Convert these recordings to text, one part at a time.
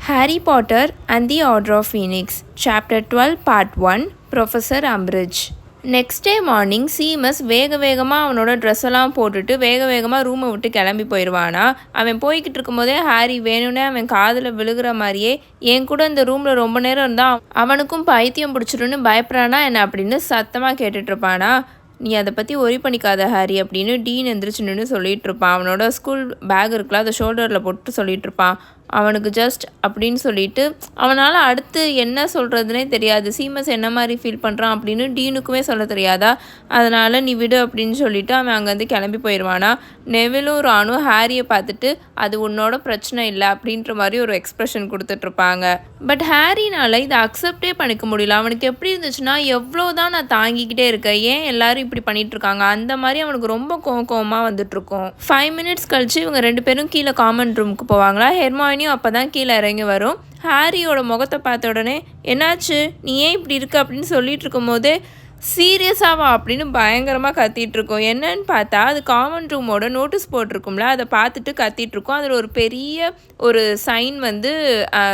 Harry Potter and the Order of Phoenix, Chapter 12, Part 1, Professor Umbridge. Next day morning Sheamus வேகமாக அவனோட dress எல்லாம் போட்டுட்டு வேகமாக ரூமை விட்டு கிளம்பி போயிடுவானா. அவன் போய்கிட்டு இருக்கும்போதே ஹாரி வேணும்னே அவன் காதில் விழுகிற மாதிரியே என் கூட இந்த ரூமில் ரொம்ப நேரம் இருந்தால் அவனுக்கும் பைத்தியம் பிடிச்சிருன்னு பயப்படுறானா என்ன அப்படின்னு சத்தமாக கேட்டுட்ருப்பானா. நீ அதை பற்றி ஒரி பண்ணிக்காத ஹாரி அப்படின்னு டீன் எந்திரிச்சு நின்று சொல்லிகிட்டு இருப்பான். அவனோட ஸ்கூல் பேக் இருக்குல்ல அதை ஷோல்டரில் போட்டு சொல்லிகிட்டு இருப்பான். அவனுக்கு ஜஸ்ட் அப்படின்னு சொல்லிட்டு அவனால் அடுத்து என்ன சொல்கிறதுனே தெரியாது. சீமஸ் என்ன மாதிரி ஃபீல் பண்ணுறான் அப்படின்னு டீனுக்குமே சொல்ல தெரியாதா. அதனால் நீ விடு அப்படின்னு சொல்லிட்டு அவன் அங்கேருந்து கிளம்பி போயிடுவானா. நெவிலும் ராணும் ஹாரியை பார்த்துட்டு அது உன்னோட பிரச்சனை இல்லை அப்படின்ற மாதிரி ஒரு எக்ஸ்ப்ரெஷன் கொடுத்துட்ருப்பாங்க. பட் ஹாரினால் இதை அக்செப்டே பண்ணிக்க முடியல. அவனுக்கு எப்படி இருந்துச்சுன்னா எவ்வளோதான் நான் தாங்கிக்கிட்டே இருக்கேன், ஏன் எல்லாரும் இப்படி பண்ணிகிட்ருக்காங்க அந்த மாதிரி அவனுக்கு ரொம்ப கோவமாக வந்துட்டுருக்கும். 5 minutes கழிச்சு இவங்க 2 பேரும் கீழே காமன் ரூமுக்கு போவாங்களா. ஹெர்மாயினி அப்போ தான் கீழே இறங்கி வரும். ஹாரியோட முகத்தை பார்த்த உடனே என்னாச்சு நீ ஏன் இப்படி இருக்க அப்படின்னு சொல்லிட்டு இருக்கும் போதே சீரியஸாவா அப்படின்னு பயங்கரமாக கத்திகிட்ருக்கோம். என்னன்னு பார்த்தா அது காமன் ரூமோட நோட்டீஸ் போட்டிருக்கும்ல, அதை பார்த்துட்டு கத்திகிட்ருக்கோம். அதில் ஒரு பெரிய ஒரு சைன் வந்து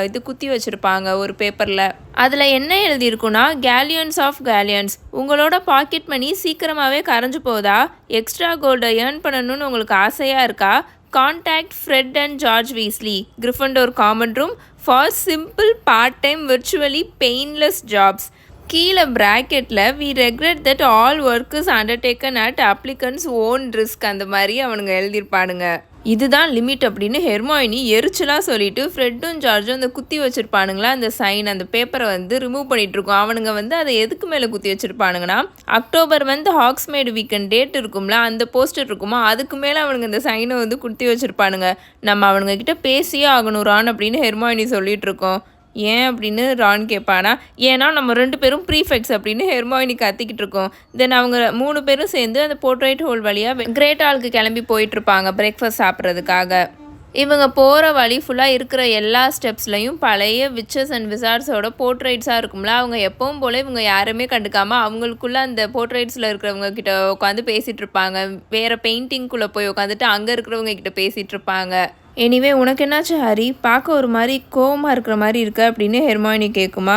இது குத்தி வச்சுருப்பாங்க ஒரு பேப்பரில். அதில் என்ன எழுதியிருக்குன்னா, கேலியன்ஸ் ஆஃப் கேலியன்ஸ், உங்களோட பாக்கெட் மணி சீக்கிரமாகவே கரைஞ்சு போதா, எக்ஸ்ட்ரா கோல்டை ஏர்ன் பண்ணணும்னு உங்களுக்கு ஆசையாக இருக்கா, contact Fred and George Weasley, Gryffindor common room for simple part time virtually painless jobs. கீழே ப்ராக்கெட்டில் we regret that all work is undertaken at applicant's own risk அந்த மாதிரி அவனுங்க எழுதியிருப்பானுங்க. இதுதான் லிமிட் அப்படின்னு ஹெர்மாயினி எரிச்சலாக சொல்லிட்டு ஃப்ரெட்டும் ஜார்ஜும் அந்த குத்தி வச்சுருப்பானுங்களா அந்த சைன் அந்த பேப்பரை வந்து ரிமூவ் பண்ணிகிட்ருக்கோம். அவனுங்க வந்து அதை எதுக்கு மேலே குத்தி வச்சுருப்பானுங்கன்னா, அக்டோபர் வந்து ஹாக்ஸ்மேடு வீக்கெண்ட் டேட் இருக்கும்ல அந்த போஸ்டர் இருக்குமா அதுக்கு மேலே அவனுங்க இந்த சைனை வந்து குத்தி வச்சுருப்பானுங்க. நம்ம அவனுங்க கிட்ட பேசியே ஆகணும் ரான் அப்படின்னு ஹெர்மாயினி சொல்லிகிட்ருக்கோம். ஏன் அப்படின்னு ரான் கேட்பானா. ஏன்னா நம்ம 2 பேரும் ப்ரீஃபெக்ட்ஸ் அப்படின்னு ஹெர்மாயினி கத்திக்கிட்டு இருக்கோம். தென் அவங்க 3 பேரும் சேர்ந்து அந்த போர்ட்ரைட் ஹோல் வழியாக கிரேட் ஹாலுக்கு கிளம்பி போயிட்டுருப்பாங்க பிரேக்ஃபாஸ்ட் சாப்பிட்றதுக்காக. இவங்க போகிற வழி ஃபுல்லாக இருக்கிற எல்லா ஸ்டெப்ஸ்லையும் பழைய விச்சஸ் அண்ட் விசார்ட்ஸோட போர்ட்ரைட்ஸாக இருக்கும்ல. அவங்க எப்பவும் போல் இவங்க யாருமே கண்டுக்காமல் அவங்களுக்குள்ளே அந்த போர்ட்ரைட்ஸில் இருக்கிறவங்க கிட்ட உட்காந்து பேசிகிட்டு இருப்பாங்க. வேறு பெயிண்டிங்குள்ளே போய் உட்காந்துட்டு அங்கே இருக்கிறவங்க கிட்ட பேசிகிட்டு இருப்பாங்க. எனிவே உனக்கு என்னாச்சு ஹாரி, பார்க்க ஒரு மாதிரி கோவமாக இருக்கிற மாதிரி இருக்க அப்படின்னு ஹெர்மாயினி கேட்குமா.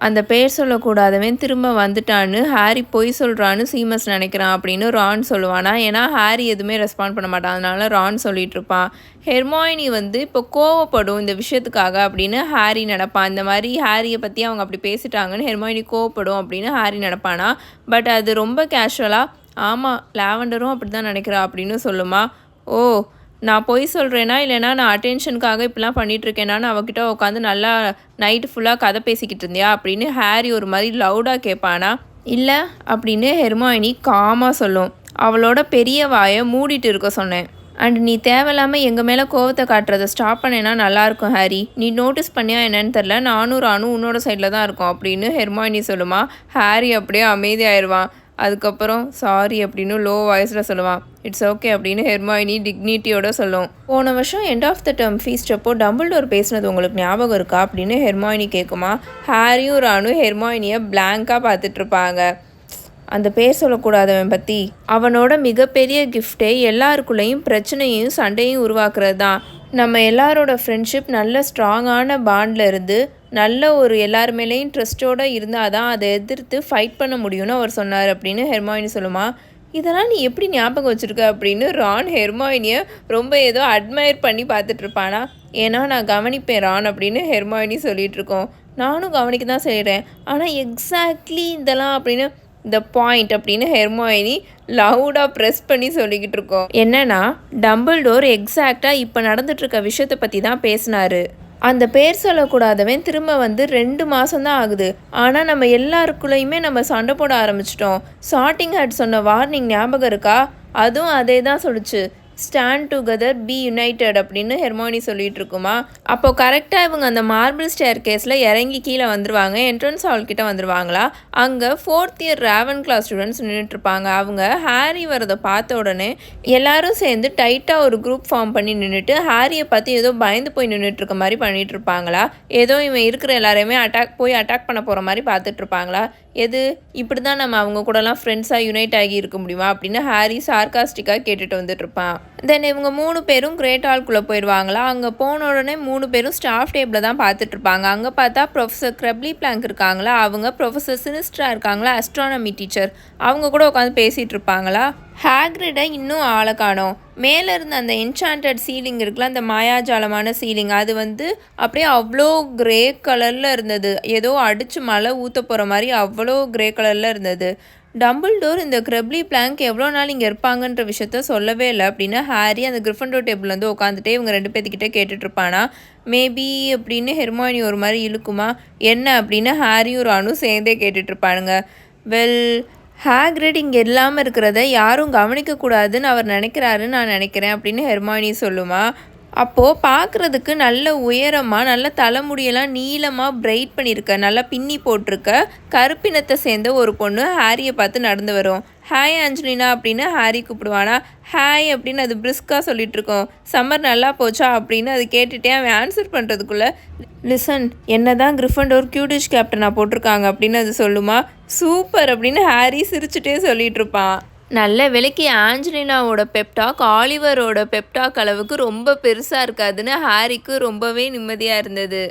அந்த பேர் சொல்லக்கூடாதவன் திரும்ப வந்துட்டான்னு ஹாரி பொய் சொல்கிறான்னு சீமஸ் நினைக்கிறான் அப்படின்னு ரான் சொல்லுவானா. ஏன்னா ஹாரி எதுவுமே ரெஸ்பாண்ட் பண்ண மாட்டான், அதனால ரான் சொல்லிட்டு இருப்பான். ஹெர்மாயினி வந்து இப்போ கோவப்படும் இந்த விஷயத்துக்காக அப்படின்னு ஹாரி நினப்பான். இந்த மாதிரி ஹாரியை பற்றி அவங்க அப்படி பேசிட்டாங்கன்னு ஹெர்மாயினி கோவப்படும் அப்படின்னு ஹாரி நினப்பானா. பட் அது ரொம்ப கேஷுவலாக ஆமாம் லாவெண்டரும் அப்படி தான் நினைக்கிறா அப்படின்னு சொல்லுமா. ஓ நான் பொய் சொல்கிறேன்னா இல்லைனா நான் அட்டென்ஷனுக்காக இப்படிலாம் பண்ணிகிட்ருக்கேனான்னு அவகிட்ட உட்காந்து நல்லா நைட்டு ஃபுல்லாக கதை பேசிக்கிட்டு இருந்தியா அப்படின்னு ஹாரி ஒரு மாதிரி லவுடாக கேட்பானா. இல்லை அப்படின்னு ஹெர்மாயினி காமாக சொல்லும். அவளோட பெரிய வாயை மூடிட்டு இருக்க சொன்னேன். அண்ட் நீ தேவையில்லாமல் எங்கள் மேலே கோவத்தை காட்டுறதை ஸ்டாப் பண்ணேன்னா நல்லாயிருக்கும் ஹாரி. நீ நோட்டீஸ் பண்ணியா என்னன்னு தெரில, நானும் ராணும் உன்னோட சைடில் தான் இருக்கோம் அப்படின்னு ஹெர்மாயினி சொல்லுமா. ஹாரி அப்படியே அமைதியாயிடுவான். அதுக்கப்புறம் சாரி அப்படின்னு லோ வாய்ஸில் சொல்லுவான். இட்ஸ் ஓகே அப்படின்னு ஹெர்மாயினி டிக்னிட்டியோட சொல்லும். போன வருஷம் end of the term feast அப்போ டம்பிள்டோர் பேசினது உங்களுக்கு ஞாபகம் இருக்கா அப்படின்னு ஹெர்மாயினி கேட்குமா. ஹாரியும் ராணும் ஹெர்மாயினியை பிளாங்காக பார்த்துட்ருப்பாங்க. அந்த பேர் சொல்லக்கூடாதவன் பற்றி அவனோட மிகப்பெரிய கிஃப்டே எல்லாருக்குள்ளேயும் பிரச்சனையும் சண்டையும் உருவாக்குறது தான். நம்ம எல்லாரோட ஃப்ரெண்ட்ஷிப் நல்ல ஸ்ட்ராங்கான பாண்டில் இருந்து நல்ல ஒரு எல்லார் மேலேயும் ட்ரஸ்ட்டோடு இருந்தால் தான் அதை எதிர்த்து ஃபைட் பண்ண முடியும்னு அவர் சொன்னார் அப்படின்னு ஹெர்மாயினி சொல்லுமா. இதெல்லாம் நீ எப்படி ஞாபகம் வச்சுருக்க அப்படின்னு ரான் ஹெர்மாயினியை ரொம்ப ஏதோ அட்மையர் பண்ணி பார்த்துட்ருப்பானா. ஏன்னா நான் கவனிப்பேன் ரான் அப்படின்னு ஹெர்மாயினி சொல்லிகிட்ருக்கோம். நானும் கவனிக்க தான் செய்கிறேன், ஆனால் எக்ஸாக்ட்லி இதெல்லாம் அப்படின்னு த பாயிண்ட் அப்படின்னு ஹெர்மாயினி லவுடாக ப்ரெஸ் பண்ணி சொல்லிக்கிட்டு இருக்கோம். என்னன்னா டம்பிள்டோர் எக்ஸாக்டாக இப்போ நடந்துட்டுருக்க விஷயத்தை பற்றி தான் பேசினார். அந்த பேர் சொல்லக்கூடாதவன் திரும்ப வந்து 2 மாதம்தான் ஆகுது, ஆனால் நம்ம எல்லாருக்குள்ளேயுமே நம்ம சண்டை போட ஆரம்பிச்சிட்டோம். சார்ட்டிங் ஹேட் சொன்ன வார்னிங் ஞாபகம் இருக்கா, அதுவும் அதே தான் சொல்லிச்சு, ஸ்டாண்ட் டுகெதர் பி யுனைடெட் அப்படின்னு ஹெர்மாயினி சொல்லிட்டு இருக்குமா. அப்போ கரெக்டாக இவங்க அந்த மார்பிள் ஸ்டேர் கேஸில் இறங்கி கீழே வந்துடுவாங்க. என்ட்ரன்ஸ் ஹால் கிட்ட வந்துடுவாங்களா. அங்கே 4th year Raavan class students நின்றுட்டுருப்பாங்க. அவங்க ஹாரி வரதை பார்த்த உடனே எல்லாரும் சேர்ந்து டைட்டாக ஒரு குரூப் ஃபார்ம் பண்ணி நின்றுட்டு ஹாரியை பார்த்து ஏதோ பயந்து போய் நின்றுட்டு இருக்க மாதிரி பண்ணிட்டு இருப்பாங்களா. ஏதோ இவன் இருக்கிற எல்லாரையுமே அட்டாக் பண்ண போகிற மாதிரி பார்த்துட்ருப்பாங்களா. எது இப்படி தான் நம்ம அவங்க கூடலாம் ஃப்ரெண்ட்ஸாக யுனைட் ஆகி இருக்க முடியுமா அப்படின்னு ஹாரி சார்காஸ்டிக்காக கேட்டுட்டு வந்துட்டுருப்பான். தென் இவங்க 3 பேரும் கிரேட் ஹால்குள்ளே போயிடுவாங்களா. அங்கே போன உடனே 3 பேரும் ஸ்டாஃப் டேபிளில் தான் பார்த்துட்ருப்பாங்க. அங்கே பார்த்தா ப்ரொஃபஸர் க்ரெப்லி பிளாங்க் இருக்காங்களா, அவங்க ப்ரொஃபஸர் சினிஸ்ட்ரா இருக்காங்களா, அஸ்ட்ரானமி டீச்சர், அவங்க கூட உட்காந்து பேசிகிட்டு இருப்பாங்களா. ஹாக்ரிடை இன்னும் ஆளை காணோம். மேலே இருந்த அந்த என்சாண்டட் சீலிங் இருக்குல்ல, அந்த மாயாஜாலமான சீலிங், அது வந்து அப்படியே அவ்வளோ கிரே கலரில் இருந்தது. ஏதோ அடித்து மழை ஊற்ற போகிற மாதிரி அவ்வளோ கிரே கலரில் இருந்தது. டம்பிள்டோர் இந்த க்ரெப்லி பிளாங்க் எவ்வளோ நாள் இங்கே இருப்பாங்கன்ற விஷயத்த சொல்லவே இல்லை அப்படின்னு ஹாரி அந்த கிரிஃபண்டோர் டேபிள் வந்து உட்காந்துட்டே இவங்க 2 பேர்த்துக்கிட்டே கேட்டுட்ருப்பானா. மேபி அப்படின்னு ஹெர்மாயினி ஒரு மாதிரி இழுக்குமா என்ன அப்படின்னு ஹாரியும் ரானும் சேர்ந்தே கேட்டுட்ருப்பானுங்க. வெல், ஹாக்ரிட் இங்கே இல்லாமல் இருக்கிறத யாரும் கவனிக்கக்கூடாதுன்னு அவர் நினைக்கிறாருன்னு நான் நினைக்கிறேன் அப்படின்னு ஹெர்மாயினி சொல்லுமா. அப்போது பார்க்குறதுக்கு நல்ல உயரமாக நல்ல தலைமுடியெல்லாம் நீளமாக பிரைட் பண்ணியிருக்க, நல்லா பின்னி போட்டிருக்க கருப்பினத்தை சேர்ந்த ஒரு பொண்ணு ஹாரியை பார்த்து நடந்து வரும். ஹாய் ஆஞ்சலினா அப்படின்னு ஹாரி கூப்பிடுவானா. ஹாய் அப்படின்னு அது பிரிஸ்காக சொல்லிகிட்ருக்கோம். சம்மர் நல்லா போச்சா அப்படின்னு அது கேட்டுகிட்டே அவன் ஆன்சர் பண்ணுறதுக்குள்ளே, லிசன், என்ன தான் கிரிஃபண்டோர் கியூடிஷ் கேப்டனாக போட்டிருக்காங்க அப்படின்னு அது சொல்லுமா. சூப்பர் அப்படின்னு ஹாரி சிரிச்சுட்டே சொல்லிகிட்டு இருப்பான். நல்ல விலைக்கு ஆஞ்சலினாவோட பெப்டாக் ஆலிவரோட பெப்டாக் அளவுக்கு ரொம்ப பெருசாக இருக்காதுன்னு ஹாரிக்கு ரொம்பவே நிம்மதியாக இருந்தது.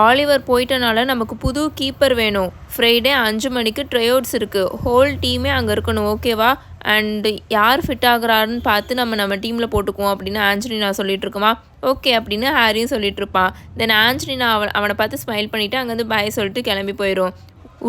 ஆலிவர் போயிட்டனால நமக்கு புது கீப்பர் வேணும். ஃப்ரைடே 5 மணிக்கு ட்ரையோட்ஸ் இருக்குது. ஹோல் டீமே அங்கே இருக்கணும், ஓகேவா? அண்டு யார் ஃபிட் ஆகுறாருன்னு பார்த்து நம்ம டீமில் போட்டுக்குவோம் அப்படின்னு ஆஞ்சலினா சொல்லிட்டு இருக்குமா. ஓகே அப்படின்னு ஹாரியும் சொல்லிட்டு இருப்பான். தென் ஆஞ்சலினா அவனை பார்த்து ஸ்மைல் பண்ணிவிட்டு அங்கேருந்து பாய் சொல்லிட்டு கிளம்பி போயிடும்.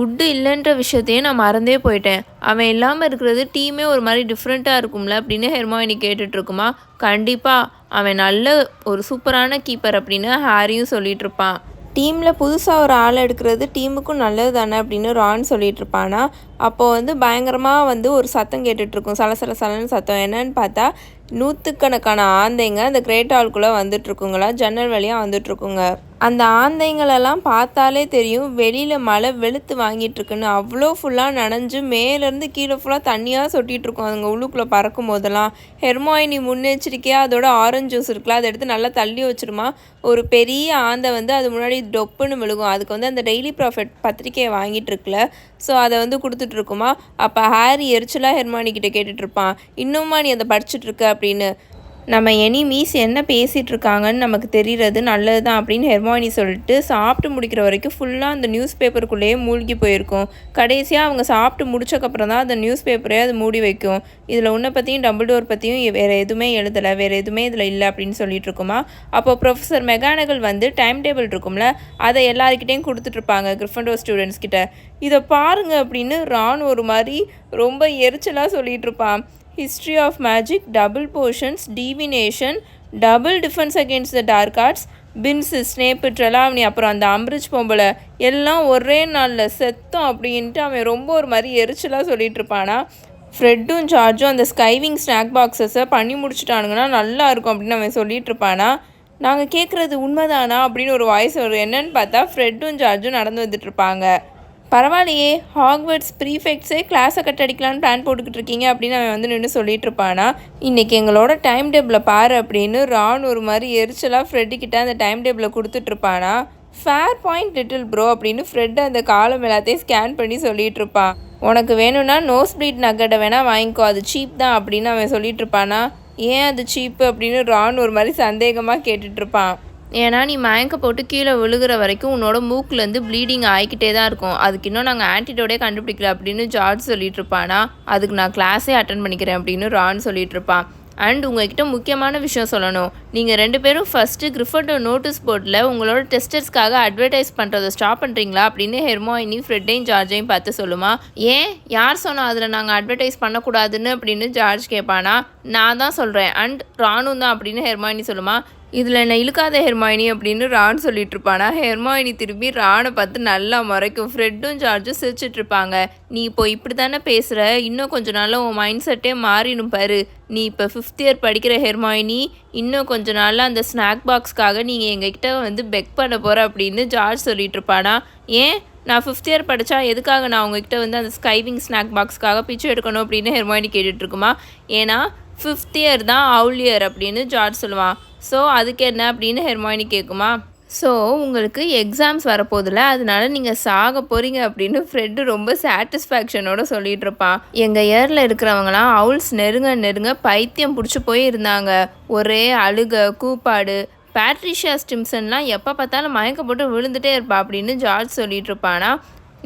உட்டு இல்லைன்ற விஷயத்தையே நான் மறந்தே போயிட்டேன். அவன் இல்லாமல் இருக்கிறது டீமே ஒரு மாதிரி டிஃப்ரெண்ட்டாக இருக்கும்ல அப்படின்னு ஹெர்மாயினி கேட்டுட்ருக்குமா. கண்டிப்பாக அவன் நல்ல ஒரு சூப்பரான கீப்பர் அப்படின்னு ஹாரியும் சொல்லிகிட்டு இருப்பான். டீமில் புதுசாக ஒரு ஆள் எடுக்கிறது டீமுக்கும் நல்லது தானே அப்படின்னு ரான் சொல்லிட்டு இருப்பானா. அப்போது வந்து பயங்கரமாக ஒரு சத்தம் கேட்டுட்ருக்கும், சலன்னு சத்தம். என்னன்னு பார்த்தா நூற்றுக்கணக்கான ஆந்தைங்க அந்த கிரேட் ஹால்குள்ளே வந்துட்டுருக்குங்களா, ஜன்னல் வழியாக வந்துட்டுருக்குங்க. அந்த ஆந்தைங்களெல்லாம் பார்த்தாலே தெரியும் வெளியில் மழை வெளுத்து வாங்கிட்டுருக்குன்னு. அவ்வளோ ஃபுல்லாக நனைஞ்சு மேலேருந்து கீழே ஃபுல்லாக தண்ணியாக சொட்டிகிட்ருக்கும் அதுங்க உள்ளுக்குள்ளே பறக்கும் போதெல்லாம். ஹெர்மாயினி முன்னெச்சரிக்கையாக அதோட ஆரஞ்சு ஜூஸ் இருக்குல்ல, அதை எடுத்து நல்லா தள்ளி வச்சிருமா. ஒரு பெரிய ஆந்தை அது முன்னாடி டொப்புன்னு விழுகும். அதுக்கு அந்த டெய்லி ப்ராஃபிட் பத்திரிக்கையை வாங்கிட்டு இருக்குல்ல, ஸோ அதை கொடுத்துட்ருக்குமா. அப்போ ஹாரி எரிச்சலாக ஹெர்மாயினி கிட்டே கேட்டுட்ருப்பான், இன்னுமா நீ அதை படிச்சுட்ருக்க அப்படின்னு. நம்ம எனிமீஸ் என்ன பேசிகிட்டு இருக்காங்கன்னு நமக்கு தெரிகிறது நல்லது தான் அப்படின்னு ஹெர்மாயினி சொல்லிட்டு சாப்பிட்டு முடிக்கிற வரைக்கும் ஃபுல்லாக அந்த நியூஸ் பேப்பருக்குள்ளேயே மூழ்கி போயிருக்கும். கடைசியாக அவங்க சாப்பிட்டு முடிச்சக்கப்புறம் தான் அந்த நியூஸ் பேப்பரே அது மூடி வைக்கும். இதில் உன்னை பற்றியும் டம்பிள்டோர் பற்றியும் வேறு எதுவுமே எழுதலை, வேறு எதுவுமே இதில் இல்லை அப்படின்னு சொல்லிட்டு இருக்குமா. அப்போ ப்ரொஃபஸர் மெகானகல் டைம் டேபிள் இருக்கும்ல, அதை எல்லாருக்கிட்டையும் கொடுத்துட்ருப்பாங்க கிரிஃபண்டோர் ஸ்டூடெண்ட்ஸ் கிட்ட. இதை பாருங்க அப்படின்னு ரான் ஒரு மாதிரி ரொம்ப எரிச்சலாக சொல்லிகிட்டு இருப்பான். History of magic, double potions, divination, double defence against the dark arts, Binns, Snape, Trelawney, அப்புறம் அந்த அம்பிரிட்ஜ் பொம்பளை எல்லாம் ஒரே நாளில் செத்தோம் அப்படின்ட்டு அவன் ரொம்ப ஒரு மாதிரி எரிச்சலாக சொல்லிட்டு இருப்பானா. ஃப்ரெட்டும் ஜார்ஜும் அந்த ஸ்கைவிங் ஸ்நாக் பாக்ஸஸை பண்ணி முடிச்சுட்டானுங்கன்னா நல்லா இருக்கும் அப்படின்னு அவன் சொல்லிட்டு இருப்பானா. நாங்கள் கேட்குறது உண்மைதானா அப்படின்னு ஒரு வாய்ஸ் வரும். என்னன்னு பார்த்தா ஃப்ரெட்டும் ஜார்ஜும் நடந்து வந்துட்டுருப்பாங்க. பரவாயில்லையே, ஹாக்வர்ட்ஸ் ப்ரீஃபெக்ட்ஸே கிளாஸை கட்டடிக்கலான்னு பிளான் போட்டுக்கிட்டு இருக்கீங்க அப்படின்னு அவன் நின்று சொல்லிட்டு இருப்பானா. இன்றைக்கி எங்களோட டைம் டேபிளை பாரு அப்படின்னு ரான் ஒரு மாதிரி எரிச்சலாக ஃப்ரெட்டுக்கிட்ட அந்த டைம் டேபிளை கொடுத்துட்ருப்பானா. ஃபேர் பாயிண்ட் லிட்டில் ப்ரோ அப்படின்னு ஃப்ரெட் அந்த காலம் எல்லாத்தையும் ஸ்கேன் பண்ணி சொல்லிட்டு இருப்பான். உனக்கு வேணும்னா நோஸ் ப்ளீட் நக்கட்டை வேணால் வாங்கிக்கோ, அது சீப் தான் அப்படின்னு அவன் சொல்லிட்டு இருப்பானா. ஏன் அது சீப்பு அப்படின்னு ரான் ஒரு மாதிரி சந்தேகமாக கேட்டுட்ருப்பான். ஏன்னா நீ மயக்க போட்டு கீழே விழுகிற வரைக்கும் உன்னோட மூக்குலேருந்து ப்ளீடிங் ஆகிக்கிட்டே தான் இருக்கும். அதுக்கு இன்னும் நாங்கள் ஆன்டிடோடே கண்டுபிடிக்கல அப்படின்னு ஜார்ஜ் சொல்லிட்டு இருப்பானா. அதுக்கு நான் கிளாஸே அட்டன் பண்ணிக்கிறேன் அப்படின்னு ரான் சொல்லிட்டு இருப்பான். அண்ட் உங்கள்கிட்ட முக்கியமான விஷயம் சொல்லணும். நீங்கள் 2 பேரும் ஃபஸ்ட்டு கிரிஃபண்டோர் நோட்டீஸ் போர்டில் உங்களோட டெஸ்டர்ஸ்க்காக அட்வர்டைஸ் பண்ணுறதை ஸ்டாப் பண்ணுறீங்களா அப்படின்னு ஹெர்மாயினி ஃப்ரெட்டையும் ஜார்ஜையும் பார்த்து சொல்லுமா. ஏன், யார் சொன்னால் அதில் நாங்கள் அட்வர்டைஸ் பண்ணக்கூடாதுன்னு அப்படின்னு ஜார்ஜ் கேட்பானா. நான் தான் சொல்கிறேன் அண்ட் ராணும் தான் அப்படின்னு ஹெர்மாயினி சொல்லுமா. இதில் என்ன இழுக்காத ஹெர்மாயினி அப்படின்னு ரான் சொல்லிட்டு இருப்பானா. ஹெர்மாயினி திரும்பி ரானை பார்த்து நல்லா முறைக்கும். ஃப்ரெட்டும் ஜார்ஜும் சிரிச்சிட்ருப்பாங்க. நீ இப்போ இப்படி தானே பேசுகிற, இன்னும் கொஞ்சம் நாளில் உன் மைண்ட் செட்டே மாறிடும் பாரு. நீ இப்போ 5th இயர் படிக்கிற ஹெர்மாயினி, இன்னும் கொஞ்ச நாளில் அந்த ஸ்நாக் பாக்ஸ்க்காக நீங்கள் எங்ககிட்ட பெக் பண்ண போகிற அப்படின்னு ஜார்ஜ் சொல்லிட்டு இருப்பானா. ஏன், நான் 5th இயர் படித்தா எதுக்காக நான் உங்ககிட்ட அந்த ஸ்கைவிங் ஸ்நாக் பாக்ஸ்க்காக பிச்சை எடுக்கணும் அப்படின்னு ஹெர்மாயினி கேட்டுட்ருக்குமா. ஏன்னா 5th இயர் தான் அவுல் இயர் அப்படின்னு ஜார்ஜ் சொல்லுவான். ஸோ அதுக்கு என்ன அப்படின்னு ஹெர்மாயினி கேட்குமா. ஸோ உங்களுக்கு எக்ஸாம்ஸ் வரப்போதில்ல, அதனால நீங்கள் சாக போகிறீங்க அப்படின்னு ஃப்ரெட்டு ரொம்ப சாட்டிஸ்ஃபேக்ஷனோட சொல்லிட்டு இருப்பான். எங்கள் இயரில் இருக்கிறவங்களாம் அவுல்ஸ் நெருங்க நெருங்க பைத்தியம் பிடிச்சி போய் இருந்தாங்க. ஒரே அழுக கூப்பாடு. பேட்ரிஷியா ஸ்டிம்சன்லாம் எப்போ பார்த்தாலும் மயக்க போட்டு விழுந்துட்டே இருப்பா அப்படின்னு ஜார்ஜ் சொல்லிட்டு இருப்பானா.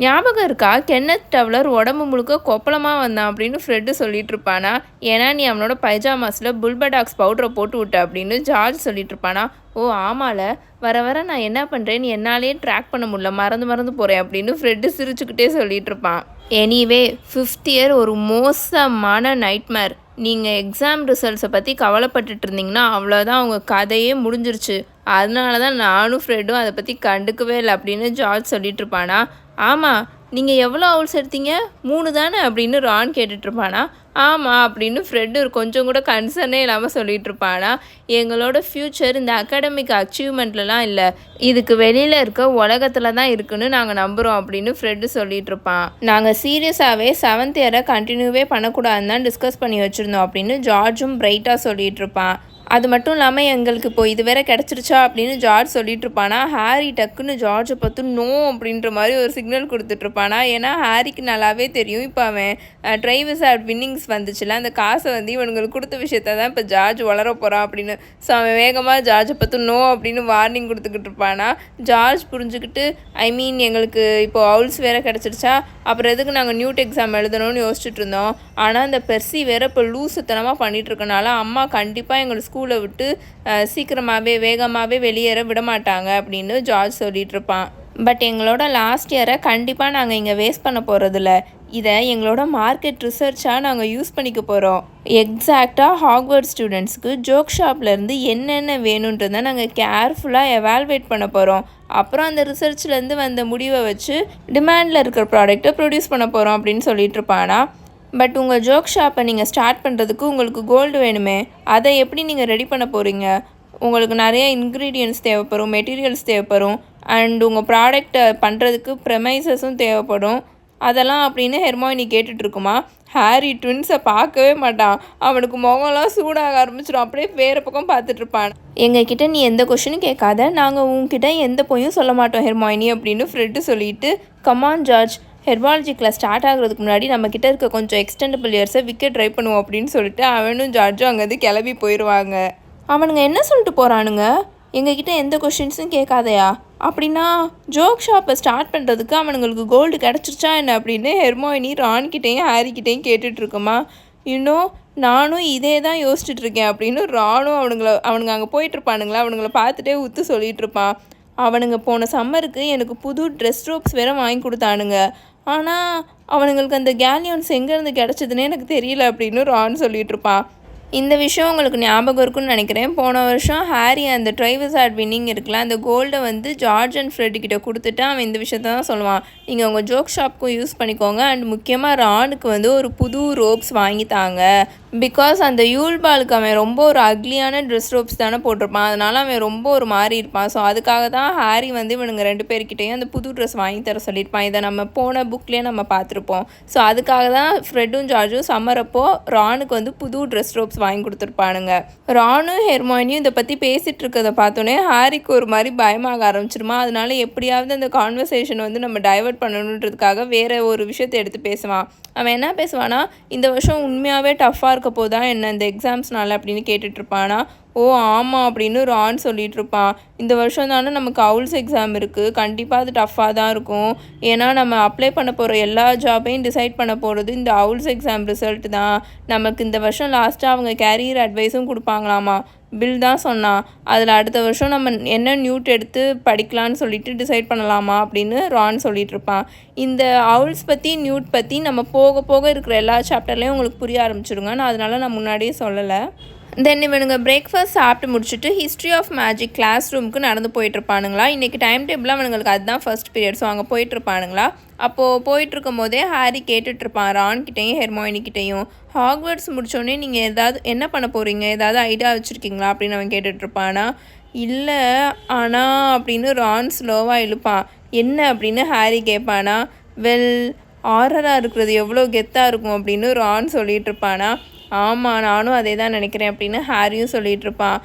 ஞாபகம் இருக்கா, கென்னத் டவ்லர் உடம்பு முழுக்க கொப்பளமாக வந்தான் அப்படின்னு ஃப்ரெட்டு சொல்லிட்டு இருப்பானா. ஏன்னா நீ அவனோட பைஜாமாஸில் புல்படாக்ஸ் பவுடரை போட்டு விட்ட அப்படின்னு ஜார்ஜ் சொல்லிட்டு இருப்பானா. ஓ ஆமால, வர வர நான் என்ன பண்ணுறேன்னு என்னாலே ட்ராக் பண்ண முடியல, மறந்து போகிறேன் அப்படின்னு ஃப்ரெட்டு சிரிச்சுக்கிட்டே சொல்லிட்டு இருப்பான். எனிவே 5th இயர் ஒரு மோசமான நைட்மேர். நீங்கள் எக்ஸாம் ரிசல்ட்ஸை பற்றி கவலைப்பட்டுட்டு இருந்தீங்கன்னா அவ்வளோதான், அவங்க கதையே முடிஞ்சிருச்சு. அதனால தான் நானும் ஃப்ரெண்டும் அதை பற்றி கண்டுக்கவே இல்லை அப்படின்னு ஜார்ஜ் சொல்லிட்டு இருப்பானா. ஆமாம், நீங்கள் எவ்வளோ அவுல்ஸ் எடுத்தீங்க? 3 தானே அப்படின்னு ரான் கேட்டுட்ருப்பானா. ஆமாம் அப்படின்னு ஃப்ரெட்டு கொஞ்சம் கூட கன்சர்னே இல்லாமல் சொல்லிகிட்டு இருப்பானா. எங்களோட ஃப்யூச்சர் இந்த அகாடமிக் அச்சீவ்மெண்ட்லலாம் இல்லை, இதுக்கு வெளியில் இருக்க உலகத்தில் தான் இருக்குன்னு நாங்கள் நம்புகிறோம் அப்படின்னு ஃப்ரெட்டு சொல்லிகிட்டு இருப்பான். நாங்கள் சீரியஸாகவே 7th இயரை கண்டினியூவே பண்ணக்கூடாதுன்னு தான் டிஸ்கஸ் பண்ணி வச்சுருந்தோம் அப்படின்னு ஜார்ஜும் பிரைட்டாக சொல்லிகிட்டு இருப்பான். அது மட்டும் இல்லாமல் எங்களுக்கு இப்போ இது வேற கிடச்சிருச்சா அப்படின்னு ஜார்ஜ் சொல்லிட்டு இருப்பானா. ஹாரி டக்குன்னு ஜார்ஜை பார்த்து நோ அப்படின்ற மாதிரி ஒரு சிக்னல் கொடுத்துட்ருப்பானா. ஏன்னா ஹாரிக்கு நல்லாவே தெரியும், இப்போ அவன் ட்ரைவிசார்ட் வின்னிங்ஸ் வந்துச்சுல, அந்த காசை வந்து இவனுங்களுக்கு கொடுத்த விஷயத்த தான் இப்போ ஜார்ஜ் வளர போகிறான் அப்படின்னு. ஸோ அவன் வேகமாக ஜார்ஜை பார்த்து நோ அப்படின்னு வார்னிங் கொடுத்துக்கிட்டு இருப்பானா. ஜார்ஜ் புரிஞ்சுக்கிட்டு எங்களுக்கு இப்போ அவுல்ஸ் வேற கிடச்சிருச்சா, அப்புறம் எதுக்கு நாங்கள் நியூட் எக்ஸாம் எழுதணும்னு யோசிச்சுட்டு இருந்தோம். ஆனால் அந்த பெர்சி வேற இப்போ லூசுத்தனமாக பண்ணிகிட்டு இருக்கனால அம்மா கண்டிப்பாக எங்களுக்கு ஸ்கூலை விட்டு சீக்கிரமாகவே வேகமாகவே வெளியேற விட மாட்டாங்க அப்படின்னு ஜார்ஜ் சொல்லிட்டு இருப்பான். பட் எங்களோட லாஸ்ட் இயரை கண்டிப்பாக நாங்கள் இங்கே வேஸ்ட் பண்ண போகிறதில்ல, இதை எங்களோட மார்க்கெட் ரிசர்ச்சாக நாங்கள் யூஸ் பண்ணிக்க போகிறோம். எக்ஸாக்டாக ஹாக்வர்ட் ஸ்டூடெண்ட்ஸ்க்கு ஜோக் ஷாப்லேருந்து என்னென்ன வேணுன்றதை நாங்கள் கேர்ஃபுல்லாக எவால்வேட் பண்ண போகிறோம். அப்புறம் அந்த ரிசர்ச்லேருந்து வந்த முடிவை வச்சு டிமாண்டில் இருக்கிற ப்ராடக்டை ப்ரொடியூஸ் பண்ண போகிறோம் அப்படின்னு சொல்லிட்டு இருப்பானா. பட் உங்கள் ஜோக் ஷாப்பை நீங்கள் ஸ்டார்ட் பண்ணுறதுக்கு உங்களுக்கு கோல்டு வேணுமே, அதை எப்படி நீங்கள் ரெடி பண்ண போகிறீங்க? உங்களுக்கு நிறைய இன்க்ரீடியன்ட்ஸ் தேவைப்படும், மெட்டீரியல்ஸ் தேவைப்படும், அண்ட் உங்கள் ப்ராடக்டை பண்ணுறதுக்கு ப்ரெமைசஸும் தேவைப்படும். அதெல்லாம் அப்படின்னு ஹெர்மாயினி கேட்டுட்ருக்குமா. ஹாரி ட்வின்ஸை பார்க்கவே மாட்டான், அவனுக்கு முகம்லாம் சூடாக ஆரம்பிச்சிடும், அப்படியே வேறு பக்கம் பார்த்துட்ருப்பான். எங்ககிட்ட நீ எந்த கொஷினும் கேட்காத, நாங்கள் உங்ககிட்ட எந்த பொய்யும் சொல்ல மாட்டோம் ஹெர்மாயினி அப்படின்னு ஃப்ரெட்டு சொல்லிட்டு, கமான் ஜார்ஜ், ஹெர்பாலஜி கிளாஸ் ஸ்டார்ட் ஆகிறதுக்கு முன்னாடி நம்மக்கிட்ட இருக்க கொஞ்சம் எக்ஸ்டெண்டபிள் இயர்ஸை விற்க ட்ரை பண்ணுவோம் அப்படின்னு சொல்லிட்டு அவனும் ஜார்ஜும் அங்கேருந்து கிளம்பி போயிடுவாங்க. அவனுங்க என்ன சொல்லிட்டு போகிறானுங்க, எங்ககிட்ட எந்த கொஷின்ஸும் கேட்காதையா? அப்படின்னா ஜோக் ஷாப்பை ஸ்டார்ட் பண்ணுறதுக்கு அவனுங்களுக்கு கோல்டு கிடச்சிருச்சா என்ன அப்படின்னு ஹெர்மாயினி ரான்கிட்டையும் ஹாரிக்கிட்டையும் கேட்டுட்ருக்குமா. இன்னும் நானும் இதே தான் யோசிச்சுட்ருக்கேன் அப்படின்னு ரானும் அவனுங்க அங்கே போயிட்டுருப்பானுங்களா, அவனுங்களை பார்த்துட்டே உத்து சொல்லிகிட்டு இருப்பான். அவனுங்க போன சம்மருக்கு எனக்கு புது ட்ரெஸ் ரோப்ஸ் வேறு வாங்கி கொடுத்தானுங்க, ஆனால் அவனுங்களுக்கு அந்த கேலியன்ஸ் எங்கேருந்து கிடச்சதுன்னே எனக்கு தெரியல அப்படின்னு ரான் சொல்லிகிட்ருப்பான். இந்த விஷயம் உங்களுக்கு ஞாபகம் இருக்குன்னு நினைக்கிறேன். போன வருஷம் ஹாரி அந்த ட்ரைவிசார்ட் வின்னிங் இருக்குல்ல, அந்த கோல்டை வந்து ஜார்ஜ் அண்ட் ஃப்ரெட்டு கிட்ட கொடுத்துட்டு அவன் இந்த விஷயத்த தான் சொல்லுவான், நீங்கள் உங்கள் ஜோக் ஷாப்புக்கும் யூஸ் பண்ணிக்கோங்க, அண்ட் முக்கியமாக ரானுக்கு வந்து ஒரு புது ரோப்ஸ் வாங்கி தாங்க. பிகாஸ் அந்த யூல் பாலுக்கு அவன் ரொம்ப ஒரு அக்லியான ட்ரெஸ் ரோப்ஸ் தானே போட்டிருப்பான், அதனால அவன் ரொம்ப ஒரு மாதிரி இருப்பான். ஸோ அதுக்காக தான் ஹாரி வந்து இவனுங்க 2 பேர்கிட்டையும் அந்த புது ட்ரெஸ் வாங்கி தர சொல்லியிருப்பான். இதை நம்ம போன புக்லேயே நம்ம பார்த்துருப்போம். ஸோ அதுக்காக தான் ஃப்ரெட்டும் ஜார்ஜும் சம்மரப்போ ரானுக்கு வந்து புது ட்ரெஸ் ரோப்ஸ் வாங்கி கொடுத்துருப்பானுங்க. ரானும் ஹெர்மாயினியும் இதை பற்றி பேசிகிட்டு இருக்கிறத பார்த்தோன்னே ஹாரிக்கு ஒரு மாதிரி பயமாக ஆரம்பிச்சிருமா. அதனால எப்படியாவது அந்த கான்வர்சேஷன் வந்து நம்ம டைவர்ட் பண்ணணுன்றதுக்காக வேறு ஒரு விஷயத்தை எடுத்து பேசுவான். அவன் என்ன பேசுவானா, இந்த வருஷம் உண்மையாகவே டஃப்பாக இருக்க போதா என்ன இந்த எக்ஸாம்ஸ்னால அப்படின்னு கேட்டுட்ருப்பானா. ஓ ஆமாம் அப்படின்னு ரான் சொல்லிகிட்டு இருப்பான். இந்த வருஷம் தானே நமக்கு அவுல்ஸ் எக்ஸாம் இருக்குது, கண்டிப்பாக அது டஃப்பாக தான் இருக்கும். ஏன்னா நம்ம அப்ளை பண்ண போகிற எல்லா ஜாபையும் டிசைட் பண்ண போகிறது இந்த அவுல்ஸ் எக்ஸாம் ரிசல்ட் தான். நமக்கு இந்த வருஷம் லாஸ்ட்டாக அவங்க கேரியர் அட்வைஸும் கொடுப்பாங்களாமா. பில் தான் சொன்னான். அதில் அடுத்த வருஷம் நம்ம என்ன நியூட் எடுத்து படிக்கலான்னு சொல்லிட்டு டிசைட் பண்ணலாமா அப்படின்னு ரான் சொல்லிட்டு இருப்பான். இந்த அவுல்ஸ் பற்றி நியூட் பற்றி நம்ம போக போக இருக்கிற எல்லா சாப்டர்லேயும் உங்களுக்கு புரிய ஆரம்பிச்சிருங்க. நான் அதனால நான் முன்னாடியே சொல்லலை. தென் இவனுங்க பிரேக்ஃபாஸ்ட் சாப்பிட்டு முடிச்சுட்டு ஹிஸ்ட்ரி ஆஃப் மேஜிக் கிளாஸ் ரூமுக்கு நடந்து போயிட்டுருப்பானுங்களா. இன்றைக்கி டைம் டேபிள் அவனுங்களுக்கு அதுதான் ஃபர்ஸ்ட் பீரியட். ஸோ அங்கே போயிட்டுருப்பானுங்களா. அப்போது போயிட்டுருக்கும் போதே ஹாரி கேட்டுட்ருப்பான் ரான்கிட்டையும் ஹெர்மாயினிக்கிட்டையும், ஹாக்வர்ட்ஸ் முடித்தோடனே நீங்கள் ஏதாவது என்ன பண்ண போகிறீங்க, ஏதாவது ஐடியா வச்சுருக்கீங்களா அப்படின்னு அவன் கேட்டுட்ருப்பானா. இல்லை ஆனால் அப்படின்னு ரான் ஸ்லோவாக இழுப்பான். என்ன அப்படின்னு ஹாரி கேட்பானா. வெல், ஆரராக இருக்கிறது எவ்வளோ கெத்தாக இருக்கும் அப்படின்னு ரான் சொல்லிகிட்டு இருப்பானா. ஆமாம் நானும் அதே தான் நினைக்கிறேன் அப்படின்னு ஹாரியும் சொல்லிகிட்டு இருப்பான்.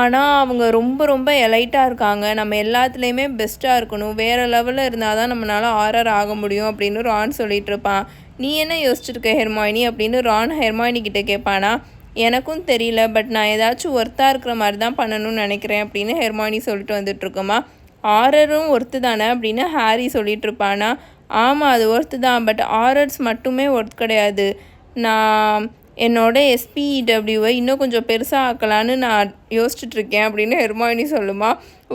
ஆனால் அவங்க ரொம்ப ரொம்ப எலைட்டாக இருக்காங்க, நம்ம எல்லாத்துலேயுமே பெஸ்ட்டாக இருக்கணும், வேறு லெவலில் இருந்தால் தான் நம்மளால் ஆர்ஆர் ஆக முடியும் அப்படின்னு ரான் சொல்லிட்டு இருப்பான். நீ என்ன யோசிச்சுருக்க ஹெர்மாயினி அப்படின்னு ரான் ஹெர்மாயினி கிட்ட கேட்பானா. எனக்கும் தெரியல, பட் நான் ஏதாச்சும் ஒர்த்தாக இருக்கிற மாதிரி தான் பண்ணணும்னு நினைக்கிறேன் அப்படின்னு ஹெர்மாயினி சொல்லிட்டு வந்துட்டுருக்கோமா. ஆர்ஆரும் ஒர்த்து தானே அப்படின்னு ஹாரி சொல்லிட்டு இருப்பானா. ஆமாம், அது ஒர்த்து தான், பட் ஆர்ஆர்ஸ் மட்டுமே ஒர்த் கிடையாது. நான் என்னோடய எஸ்பிடபிள்யூவை இன்னும் கொஞ்சம் பெருசாக ஆக்கலான்னு நான் யோசிச்சுட்ருக்கேன் அப்படின்னு ஹெர்மாயினி சொல்லுமா.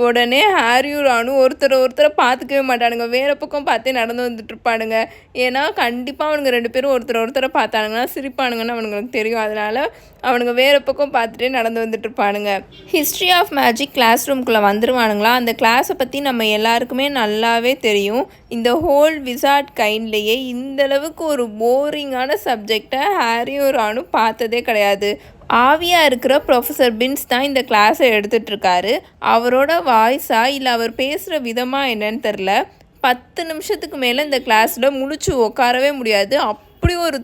உடனே ஹாரியும் ரானும் ஒருத்தரை பார்த்துக்கவே மாட்டானுங்க, வேறு பக்கம் பார்த்தே நடந்து வந்துட்டுருப்பானுங்க. ஏன்னா கண்டிப்பாக அவனுங்க 2 பேரும் ஒருத்தரை பார்த்தானுங்கன்னா சிரிப்பானுங்கன்னு அவனுங்களுக்கு தெரியும். அதனால் அவனுங்க வேறு பக்கம் பார்த்துட்டே நடந்து வந்துட்டுருப்பானுங்க. ஹிஸ்ட்ரி ஆஃப் மேஜிக் கிளாஸ் ரூம்குள்ளே வந்துடுவானுங்களா. அந்த கிளாஸை பற்றி நம்ம எல்லாருக்குமே நல்லாவே தெரியும். இந்த ஹோல் விசார்ட் கைண்ட்லேயே இந்தளவுக்கு ஒரு போரிங்கான சப்ஜெக்டை ஹாரியும் ரானும் பார்த்ததே கிடையாது. ஆவியாக இருக்கிற ப்ரொஃபஸர் பின்ஸ் தான் இந்த கிளாஸை எடுத்துகிட்ருக்காரு. அவரோட வாய்ஸா இல்லை அவர் பேசுகிற விதமாக என்னன்னு தெரில, 10 நிமிஷத்துக்கு மேலே இந்த கிளாஸில் முழிச்சு உட்காரவே முடியாது, அப்படி ஒரு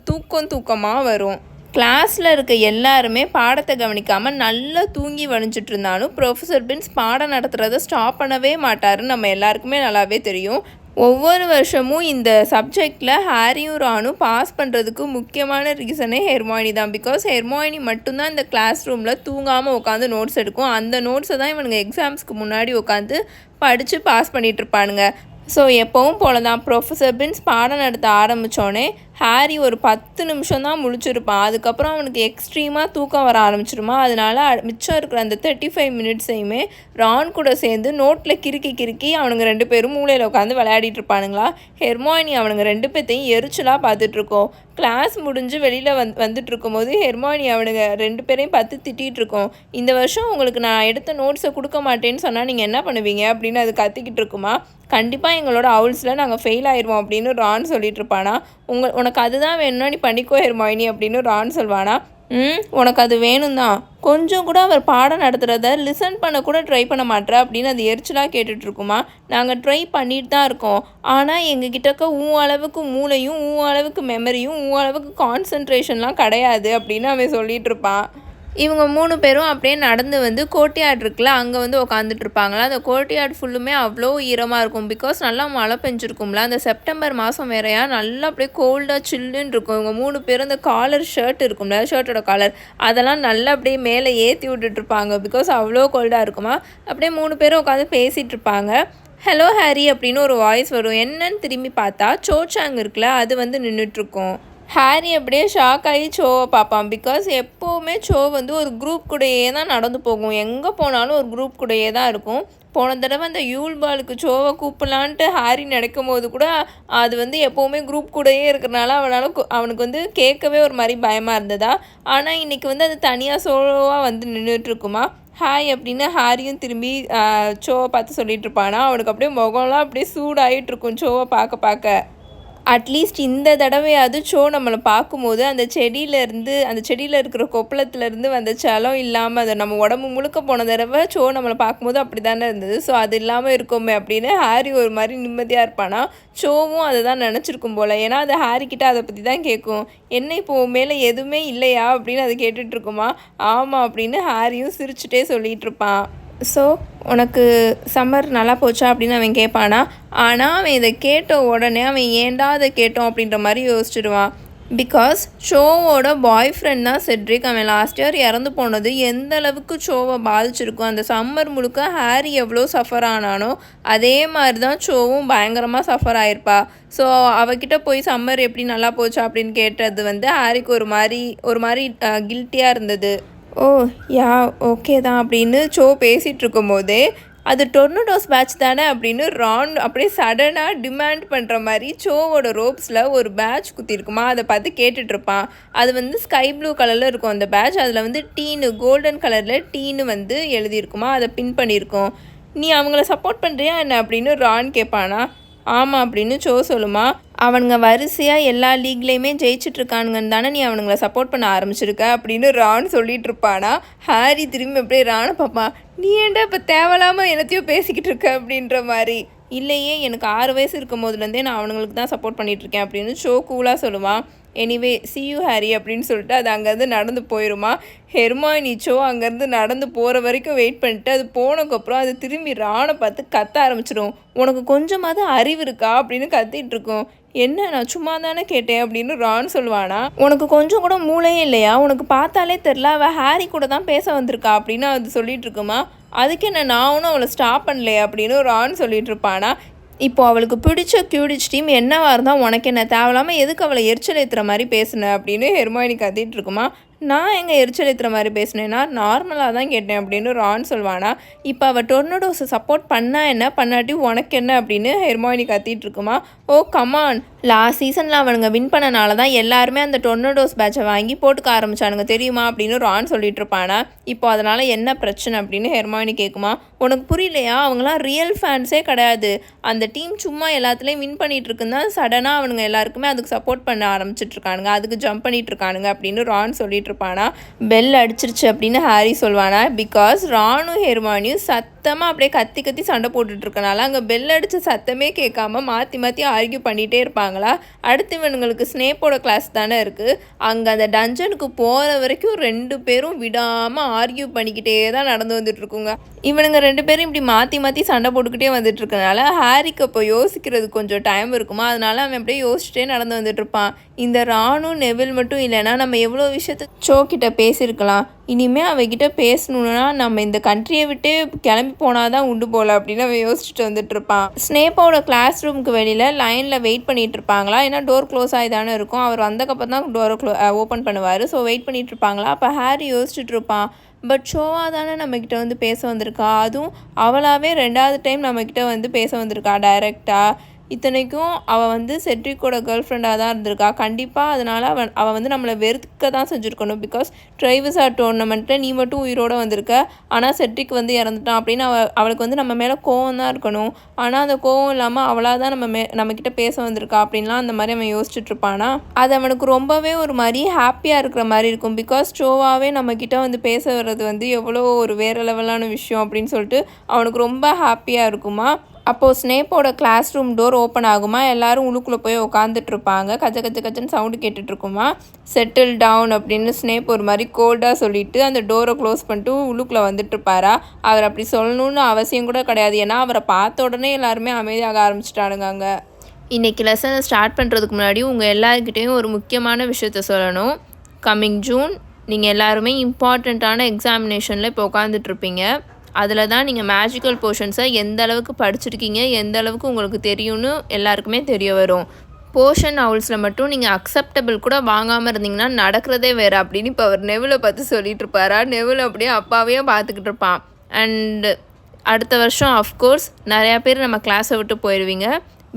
தூக்கமாக வரும். கிளாஸில் இருக்க எல்லாருமே பாடத்தை கவனிக்காமல் நல்லா தூங்கி வணிஞ்சிட்டு இருந்தாலும் ப்ரொஃபஸர் பின்ஸ் பாடம் நடத்துகிறத ஸ்டாப் பண்ணவே மாட்டாருன்னு நம்ம எல்லாருக்குமே நல்லாவே தெரியும். ஒவ்வொரு வருஷமும் இந்த சப்ஜெக்டில் ஹாரியும் ரானும் பாஸ் பண்ணுறதுக்கு முக்கியமான ரீசனே ஹெர்மாயினி தான். பிகாஸ் ஹெர்மாயினி மட்டும்தான் இந்த கிளாஸ் ரூமில் தூங்காமல் உட்காந்து நோட்ஸ் எடுக்கும். அந்த நோட்ஸை தான் இவனுங்க எக்ஸாம்ஸ்க்கு முன்னாடி உட்காந்து படித்து பாஸ் பண்ணிகிட்ருப்பானுங்க. ஸோ எப்போவும் போல தான் ப்ரொஃபஸர் பின்ஸ் பாடம் நடத்த ஆரம்பித்தோடனே ஹாரி ஒரு 10 நிமிஷம் தான் முழிச்சிருப்பான். அதுக்கப்புறம் அவனுக்கு எக்ஸ்ட்ரீமாக தூக்கம் வர ஆரம்பிச்சிருமா. அதனால் மிச்சம் இருக்கிற அந்த 35 மினிட்ஸையுமே ரான் கூட சேர்ந்து நோட்டில் கிறுக்கி அவனுங்க 2 பேரும் மூலையில் உட்காந்து விளையாடிட்டு இருப்பானுங்களா. ஹெர்மாயினி அவனுங்க 2 பேர்த்தையும் எரிச்சலாக பார்த்துட்ருக்கோம். கிளாஸ் முடிஞ்சு வெளியில் வந்துட்டு இருக்கும்போது ஹெர்மாயினி அவனுங்க 2 பேரையும் பார்த்து திட்டிகிட்டு இருக்கோம். இந்த வருஷம் உங்களுக்கு நான் எடுத்த நோட்ஸை கொடுக்க மாட்டேன்னு சொன்னால் நீங்கள் என்ன பண்ணுவீங்க அப்படின்னு அது கத்திக்கிட்டு இருக்குமா. கண்டிப்பாக எங்களோட அவுல்ஸில் நாங்கள் ஃபெயில் ஆயிடுவோம் அப்படின்னு ரான் சொல்லிட்டு இருப்பானா. உனக்கு அதுதான் வேணும்னா நீ பண்ணிக்கோ ஹெர்மாயினி அப்படின்னு ரான் சொல்வானா. உனக்கு அது வேணும் தான், கொஞ்சம் கூட அவர் பாடம் நடத்துகிறத லிசன் பண்ண கூட ட்ரை பண்ண மாட்டேற அப்படின்னு அது எரிச்சலாக கேட்டுட்ருக்குமா. நாங்கள் ட்ரை பண்ணிட்டு தான் இருக்கோம், ஆனால் எங்ககிட்டக்க அளவுக்கு மூளையும் அளவுக்கு மெமரியும் அளவுக்கு கான்சன்ட்ரேஷன்லாம் கிடையாது அப்படின்னு அவன் சொல்லிகிட்டு இருப்பான். இவங்க 3 பேரும் அப்படியே நடந்து வந்து கோர்ட்யார்ட் இருக்குல்ல, அங்கே வந்து உட்காந்துட்ருப்பாங்களா. அந்த கோர்ட்யார்ட் ஃபுல்லுமே அவ்வளோ ஈரமாக இருக்கும். பிகாஸ் நல்லா மழை பெஞ்சிருக்கும்ல, அந்த செப்டம்பர் மாதம் வேறையா நல்லா அப்படியே கோல்டாக சில்லுன்னு இருக்கும். இவங்க 3 பேரும் அந்த காலர் ஷர்ட் இருக்கும்ல, ஷர்ட்டோட காலர் அதெல்லாம் நல்லா அப்படியே மேலே ஏற்றி விட்டுட்ருப்பாங்க. பிகாஸ் அவ்வளோ கோல்டாக இருக்குமா. அப்படியே 3 பேரும் உட்காந்து பேசிகிட்டு இருப்பாங்க. ஹலோ ஹாரி அப்படின்னு ஒரு வாய்ஸ் வரும். என்னன்னு திரும்பி பார்த்தா சோ சாங் இருக்குல்ல, அது வந்து நின்றுட்டுருக்கும். ஹாரி அப்படியே ஷாக் ஆகி சோவை பார்ப்பான். பிகாஸ் எப்போவுமே சோ வந்து ஒரு குரூப் கூடயே தான் நடந்து போகும், எங்கே போனாலும் ஒரு குரூப் கூடயே தான் இருக்கும். போன தடவை அந்த யூல் பாலுக்கு சோவை கூப்பிடலான்ட்டு ஹாரி நினைக்கும் போது கூட அது வந்து எப்போவுமே குரூப் கூடயே இருக்கிறனால அவனுக்கு வந்து கேட்கவே ஒரு மாதிரி பயமாக இருந்ததா. ஆனால் இன்றைக்கி வந்து அது தனியாக சோலோவாக வந்து நின்றுட்டுருக்குமா. ஹாய் அப்படின்னு ஹாரியும் திரும்பி சோவை பார்த்து சொல்லிட்டு இருப்பானா. அவனுக்கு அப்படியே முகம்லாம் அப்படியே சூடாகிட்டு இருக்கும் சோவை பார்க்க. அட்லீஸ்ட் இந்த தடவையாவது சோ நம்மளை பார்க்கும்போது அந்த செடியில் இருக்கிற கொப்பளத்துலேருந்து வந்த சலம் இல்லாமல் அதை நம்ம உடம்பு முழுக்க போன தடவை சோ நம்மளை பார்க்கும்போது அப்படி தானே இருந்தது. ஸோ அது இல்லாமல் இருக்கோமே அப்படின்னு ஹாரி ஒரு மாதிரி நிம்மதியாக இருப்பானா. சோவும் அதை தான் நினச்சிருக்கும் போல். ஏன்னா அது ஹாரிக்கிட்ட அதை பற்றி தான் கேட்கும். என்ன இப்போது மேலே எதுவுமே இல்லையா அப்படின்னு அது கேட்டுட்ருக்குமா. ஆமாம் அப்படின்னு ஹாரியும் சிரிச்சுட்டே சொல்லிகிட்டு இருப்பான். ஸோ உனக்கு சம்மர் நல்லா போச்சா அப்படின்னு அவன் கேட்பானா. ஆனால் அவன் இதை கேட்ட உடனே அவன் ஏன்டா அதை கேட்டோம் அப்படின்ற மாதிரி யோசிச்சிடுவான். பிகாஸ் ஷோவோட பாய் ஃப்ரெண்ட் தான் செட்ரிக். அவன் லாஸ்ட் இயர் இறந்து போனது எந்த அளவுக்கு ஷோவை பாதிச்சிருக்கும். அந்த சம்மர் முழுக்க ஹாரி எவ்வளோ சஃபர் ஆனானோ அதே மாதிரி தான் ஷோவும் பயங்கரமாக சஃபர் ஆகிருப்பா. ஸோ அவகிட்ட போய் சம்மர் எப்படி நல்லா போச்சா அப்படின்னு கேட்டது வந்து ஹாரிக்கு ஒரு மாதிரி கில்ட்டியாக இருந்தது. ஓ யா ஓகே தான் அப்படின்னு சோ பேசிகிட்டு இருக்கும்போதே அது டொர்னடோஸ் பேட்ச் தானே அப்படின்னு ரான் அப்படியே சடனாக டிமாண்ட் பண்ணுற மாதிரி சோவோட ரோப்ஸில் ஒரு பேட்ச் குத்திருக்குமா. அதை பார்த்து கேட்டுட்ருப்பான். அது வந்து ஸ்கை ப்ளூ கலரில் இருக்கும் அந்த பேட்ச். அதில் வந்து டீனு கோல்டன் கலரில் டீனு வந்து எழுதியிருக்குமா. அதை பின் பண்ணியிருக்கோம். நீ அவங்கள சப்போர்ட் பண்ணுறியா என்ன அப்படின்னு ரான் கேட்பானா. ஆமாம் அப்படின்னு சோ சொல்லுமா. அவனுங்க வரிசையாக எல்லா லீக்லேயுமே ஜெயிச்சிட்ருக்கானுங்கன்னு தானே நீ அவனுங்களை சப்போர்ட் பண்ண ஆரம்பிச்சிருக்க அப்படின்னு ரான் சொல்லிட்டு இருப்பானா. ஹாரி திரும்பி அப்படியே ரானை பார்ப்பான். நீ ஏன்டா இப்போ தேவையில்லாமல் என்னத்தையும் பேசிக்கிட்டு இருக்க அப்படின்ற மாதிரி. இல்லையே, எனக்கு 6 வயசு இருக்கும் போதுலேருந்தே நான் அவனுங்களுக்கு தான் சப்போர்ட் பண்ணிகிட்ருக்கேன் அப்படின்னு சோ கூலாக சொல்லுவான். எனிவே see you ஹாரி அப்படின்னு சொல்லிட்டு அது அங்கேருந்து நடந்து போயிடுமா. ஹெர்மாயினி சோ அங்கேருந்து நடந்து போகிற வரைக்கும் வெயிட் பண்ணிட்டு அது போனதுக்கப்புறம் அது திரும்பி ரானை பார்த்து கத்த ஆரம்பிச்சிடும். உனக்கு கொஞ்சமாவது அறிவு இருக்கா அப்படின்னு கத்திட்டு இருக்கும். என்ன நான் சும்மா தானே கேட்டேன் அப்படின்னு ரான் சொல்லுவானா. உனக்கு கொஞ்சம் கூட மூளையே இல்லையா, உனக்கு பார்த்தாலே தெரில அவள் ஹாரி கூட தான் பேச வந்திருக்கா அப்படின்னு அது சொல்லிட்டு இருக்குமா. அதுக்கு என்ன நான் ஒன்றும் அவளை ஸ்டாப் பண்ணலையே அப்படின்னு ரான் சொல்லிட்டு இருப்பானா. இப்போ அவளுக்கு பிடிச்ச கியூடிச் டீம் என்னவாக இருந்தால் உனக்கு என்ன, தேவையில்லாமல் எதுக்கு அவளை எரிச்சல் ஏற்றுற மாதிரி பேசுனேன் அப்படின்னு ஹெர்மாயினி கத்திட்டு இருக்குமா. நான் எங்கே எரிச்சல் ஏற்றுற மாதிரி பேசினேன்னா நார்மலாக தான் கேட்டேன் அப்படின்னு ரான் சொல்வானா. இப்போ அவள் டொர்னடோஸை சப்போர்ட் பண்ணா என்ன பண்ணாட்டி உனக்கு என்ன அப்படின்னு ஹெர்மாயினி கத்திட்டு இருக்குமா. ஓ கமான், லாஸ்ட் சீசனில் அவனுங்க வின் பண்ணனால தான் எல்லாருமே அந்த டொர்னடோஸ் பேட்சை வாங்கி போட்டுக்க ஆரம்பிச்சானுங்க தெரியுமா அப்படின்னு ரான் சொல்லிட்டு இருப்பானா. இப்போ அதனால் என்ன பிரச்சனை அப்படின்னு ஹெர்மாயினி கேட்குமா. உனக்கு புரியலையா, அவங்களாம் ரியல் ஃபேன்ஸே கிடையாது, அந்த டீம் சும்மா எல்லாத்துலேயும் வின் பண்ணிட்டு இருக்குன்னு தான் சடனாக அவனுங்க எல்லாருக்குமே அதுக்கு சப்போர்ட் பண்ண ஆரம்பிச்சிட்ருக்கானுங்க, அதுக்கு ஜம்ப் பண்ணிட்டு இருக்கானுங்க அப்படின்னு ரான் சொல்லிட்டு இருப்பானா. பெல் அடிச்சிருச்சு அப்படின்னு ஹாரி சொல்வானா. பிகாஸ் ரானும் ஹெர்மானியும் சத்தமாக அப்படியே கத்தி கத்தி சண்டை போட்டுட்டு இருக்கனால அங்கே பெல் அடித்த சத்தமே கேட்காம மாற்றி மாற்றி ஆர்கியூ பண்ணிகிட்டே இருப்பாங்களா. அடுத்து இவனுங்களுக்கு ஸ்னேப்போட கிளாஸ் தானே இருக்குது, அங்கே அந்த டஞ்சனுக்கு போகிற வரைக்கும் 2 பேரும் விடாமல் ஆர்கியூ பண்ணிக்கிட்டே தான் நடந்து வந்துட்டு இருக்குங்க. இவனுங்க 2 பேரும் இப்படி மாற்றி மாற்றி சண்டை போட்டுக்கிட்டே வந்துட்டு இருக்கனால ஹாரிக்கு அப்போ யோசிக்கிறது கொஞ்சம் டைம் இருக்குமா. அதனால அவன் அப்படியே யோசிச்சுட்டே நடந்து வந்துட்டு இருப்பான். இந்த ராணும் நெவில் மட்டும் இல்லைன்னா நம்ம எவ்வளோ விஷயத்த சோ கிட்ட பேசியிருக்கலாம். இனிமேல் அவகிட்ட பேசணுன்னா நம்ம இந்த கண்ட்ரியை விட்டு கிளம்பி போனால் தான் உண்டு போகல அப்படின்னு அவன் யோசிச்சுட்டு வந்துட்டு இருப்பான். ஸ்னேப்போட கிளாஸ் ரூமுக்கு வெளியில் லைனில் வெயிட் பண்ணிட்டு இருப்பாங்களா. ஏன்னா டோர் க்ளோஸ் ஆகி தானே இருக்கும், அவர் வந்தக்கப்புறம் தான் டோரை ஓப்பன் பண்ணுவார். ஸோ வெயிட் பண்ணிட்டு இருப்பாங்களா. அப்போ ஹாரி யோசிச்சுட்டு இருப்பான், பட் ஷோவா தானே நம்மக்கிட்ட வந்து பேச வந்திருக்கா, அதுவும் அவளாவே 2வது டைம் நம்மக்கிட்ட வந்து பேச வந்திருக்கா டைரெக்டாக. இத்தனைக்கும் அவள் வந்து செட்ரிக்கோட கேர்ள் ஃப்ரெண்டாக தான் இருந்திருக்கா. கண்டிப்பாக அதனால் அவள் வந்து நம்மளை வெறுக்க தான் செஞ்சுருக்கணும். பிகாஸ் ட்ரைவிஸார் டோர்னமெண்ட்டில் நீ மட்டும் உயிரோடு வந்திருக்க, ஆனால் செட்ரிக் வந்து இறந்துட்டான் அப்படின்னு அவளுக்கு வந்து நம்ம மேலே கோவம் தான் இருக்கணும். ஆனால் அந்த கோவம் இல்லாமல் அவளாக தான் நம்மக்கிட்ட பேச வந்திருக்கா அப்படின்லாம் அந்த மாதிரி அவன் யோசிச்சுட்ருப்பானா. அது அவனுக்கு ரொம்பவே ஒரு மாதிரி ஹாப்பியாக இருக்கிற மாதிரி இருக்கும். பிகாஸ் ஷோவாகவே நம்மக்கிட்ட வந்து பேச வர்றது வந்து எவ்வளோ ஒரு வேறு லெவலான விஷயம் அப்படின்னு சொல்லிட்டு அவனுக்கு ரொம்ப ஹாப்பியாக இருக்குமா. அப்போது ஸ்னேப்போட கிளாஸ் ரூம் டோர் ஓப்பன் ஆகுமா. எல்லோரும் உள்ளுக்குள்ளே போய் உட்காந்துட்டு இருப்பாங்க. கச்சன்னு சவுண்டு கேட்டுட்ருக்குமா. செட்டில் டவுன் அப்படின்னு ஸ்னேப் ஒரு மாதிரி கோல்டாக சொல்லிவிட்டு அந்த டோரை க்ளோஸ் பண்ணிட்டு உள்ளுக்குள்ளே வந்துட்டுருப்பாரா. அவர் அப்படி சொல்லணுன்னு அவசியம் கூட கிடையாது, ஏன்னா அவரை பார்த்த உடனே எல்லாருமே அமைதியாக ஆரம்பிச்சிட்டானுங்க. அங்கே இன்றைக்கி லெசனை ஸ்டார்ட் பண்ணுறதுக்கு முன்னாடி உங்கள் எல்லாருக்கிட்டேயும் ஒரு முக்கியமான விஷயத்த சொல்லணும். கம்மிங் ஜூன் நீங்கள் எல்லாருமே இம்பார்ட்டண்ட்டான எக்ஸாமினேஷனில் இப்போ உட்காந்துட்ருப்பீங்க. அதில் தான் நீங்கள் மேஜிக்கல் போர்ஷன்ஸை எந்த அளவுக்கு படிச்சிருக்கீங்க, எந்த அளவுக்கு உங்களுக்கு தெரியும்னு எல்லாருக்குமே தெரிய வரும். போர்ஷன் அவுல்ஸில் மட்டும் நீங்கள் அக்செப்டபிள் கூட வாங்காமல் இருந்தீங்கன்னா நடக்கிறதே வேறு அப்படின்னு இப்போ அவர் நெவிலை பார்த்து சொல்லிட்டு இருப்பாரா. நெவில் அப்படியே அப்பாவையே பார்த்துக்கிட்டு இருப்பான். அண்டு அடுத்த வருஷம் அஃப்கோர்ஸ் நிறையா பேர் நம்ம கிளாஸை விட்டு போயிடுவீங்க.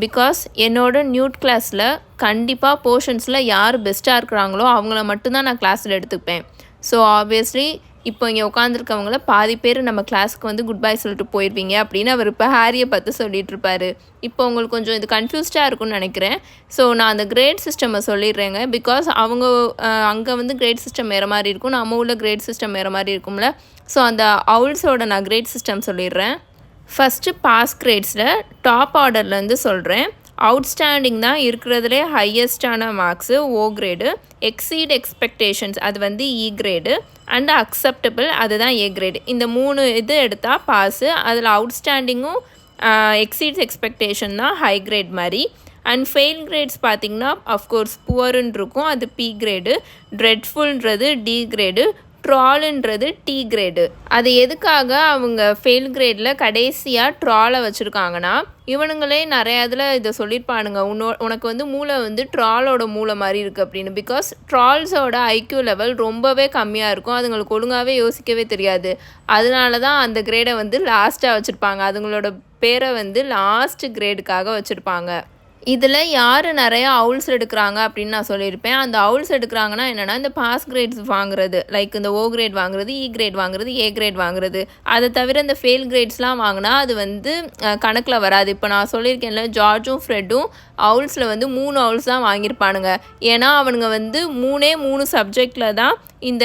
பிகாஸ் என்னோட நியூட் கிளாஸில் கண்டிப்பாக போர்ஷன்ஸில் யார் பெஸ்ட்டாக இருக்கிறாங்களோ அவங்கள மட்டும்தான் நான் கிளாஸில் எடுத்துப்பேன். ஸோ ஆப்வியஸ்லி இப்போ இங்கே உட்காந்துருக்கவங்கள பாதி பேர் நம்ம கிளாஸுக்கு வந்து குட் பை சொல்லிட்டு போயிடுவீங்க அப்படின்னு அவர் இப்போ ஹாரியை பார்த்து சொல்லிட்டு இருப்பாரு. இப்போ உங்களுக்கு கொஞ்சம் இது கன்ஃபியூஸ்டாக இருக்கும்னு நினைக்கிறேன். ஸோ நான் அந்த கிரேட் சிஸ்டமை சொல்லிடுறேங்க. பிகாஸ் அவங்க அங்கே வந்து கிரேட் சிஸ்டம் வேறு மாதிரி இருக்கும், நம்ம உள்ள கிரேட் சிஸ்டம் வேறு மாதிரி இருக்கும்ல. ஸோ அந்த அவுல்ஸோட நான் கிரேட் சிஸ்டம் சொல்லிடுறேன். ஃபஸ்ட்டு பாஸ் கிரேட்ஸில் டாப் ஆர்டர்லேருந்து சொல்கிறேன். அவுட்ஸ்டாண்டிங் தான் இருக்கிறதுலே ஹையஸ்டான மார்க்ஸு ஓ கிரேடு, எக்ஸீட் எக்ஸ்பெக்டேஷன்ஸ் அது வந்து இ கிரேடு, அண்ட் அக்செப்டபிள் அதுதான் ஏ கிரேடு. இந்த 3 இது எடுத்தால் பாஸு. அதில் அவுட்ஸ்டாண்டிங்கும் எக்ஸீட்ஸ் எக்ஸ்பெக்டேஷன் தான் ஹை கிரேட் மாதிரி. அண்ட் ஃபெயில் கிரேட்ஸ் பார்த்திங்கன்னா அஃப்கோர்ஸ் புவருன்னு இருக்கும், அது பி கிரேடு, ட்ரெட்ஃபுல்ன்றது டி கிரேடு, ட்ராலுன்றது டி கிரேடு. அது எதுக்காக அவங்க ஃபெயில் கிரேடில் கடைசியாக ட்ராலை வச்சுருக்காங்கன்னா, இவனுங்களே நிறையா இதில் இதை சொல்லியிருப்பானுங்க, உனக்கு வந்து மூளை வந்து ட்ராலோட மூளை மாதிரி இருக்குது அப்படின்னு. பிகாஸ் ட்ரால்ஸோட ஐக்யூ லெவல் ரொம்பவே கம்மியாக இருக்கும், அதுங்களுக்கு ஒழுங்காகவே யோசிக்கவே தெரியாது. அதனால தான் அந்த கிரேடை வந்து லாஸ்ட்டாக வச்சுருப்பாங்க, அதுங்களோட பேரை வந்து லாஸ்ட் கிரேடுக்காக வச்சுருப்பாங்க. இதில் யார் நிறையா அவுல்ஸ் எடுக்கிறாங்க அப்படின்னு நான் சொல்லியிருப்பேன். அந்த அவுல்ஸ் எடுக்கிறாங்கன்னா என்னென்னா இந்த பாஸ் கிரேட்ஸ் வாங்குறது, லைக் இந்த ஓ கிரேட் வாங்குறது, இ கிரேட் வாங்குறது, ஏ கிரேட் வாங்குறது. அதை தவிர இந்த ஃபெயில் கிரேட்ஸ்லாம் வாங்கினா அது வந்து கணக்கில் வராது. இப்போ நான் சொல்லியிருக்கேன்ல, ஜார்ஜும் ஃப்ரெட்டும் அவுல்ஸில் வந்து 3 அவுல்ஸ் தான் வாங்கியிருப்பானுங்க. ஏன்னா அவனுங்க வந்து 3 சப்ஜெக்டில் தான் இந்த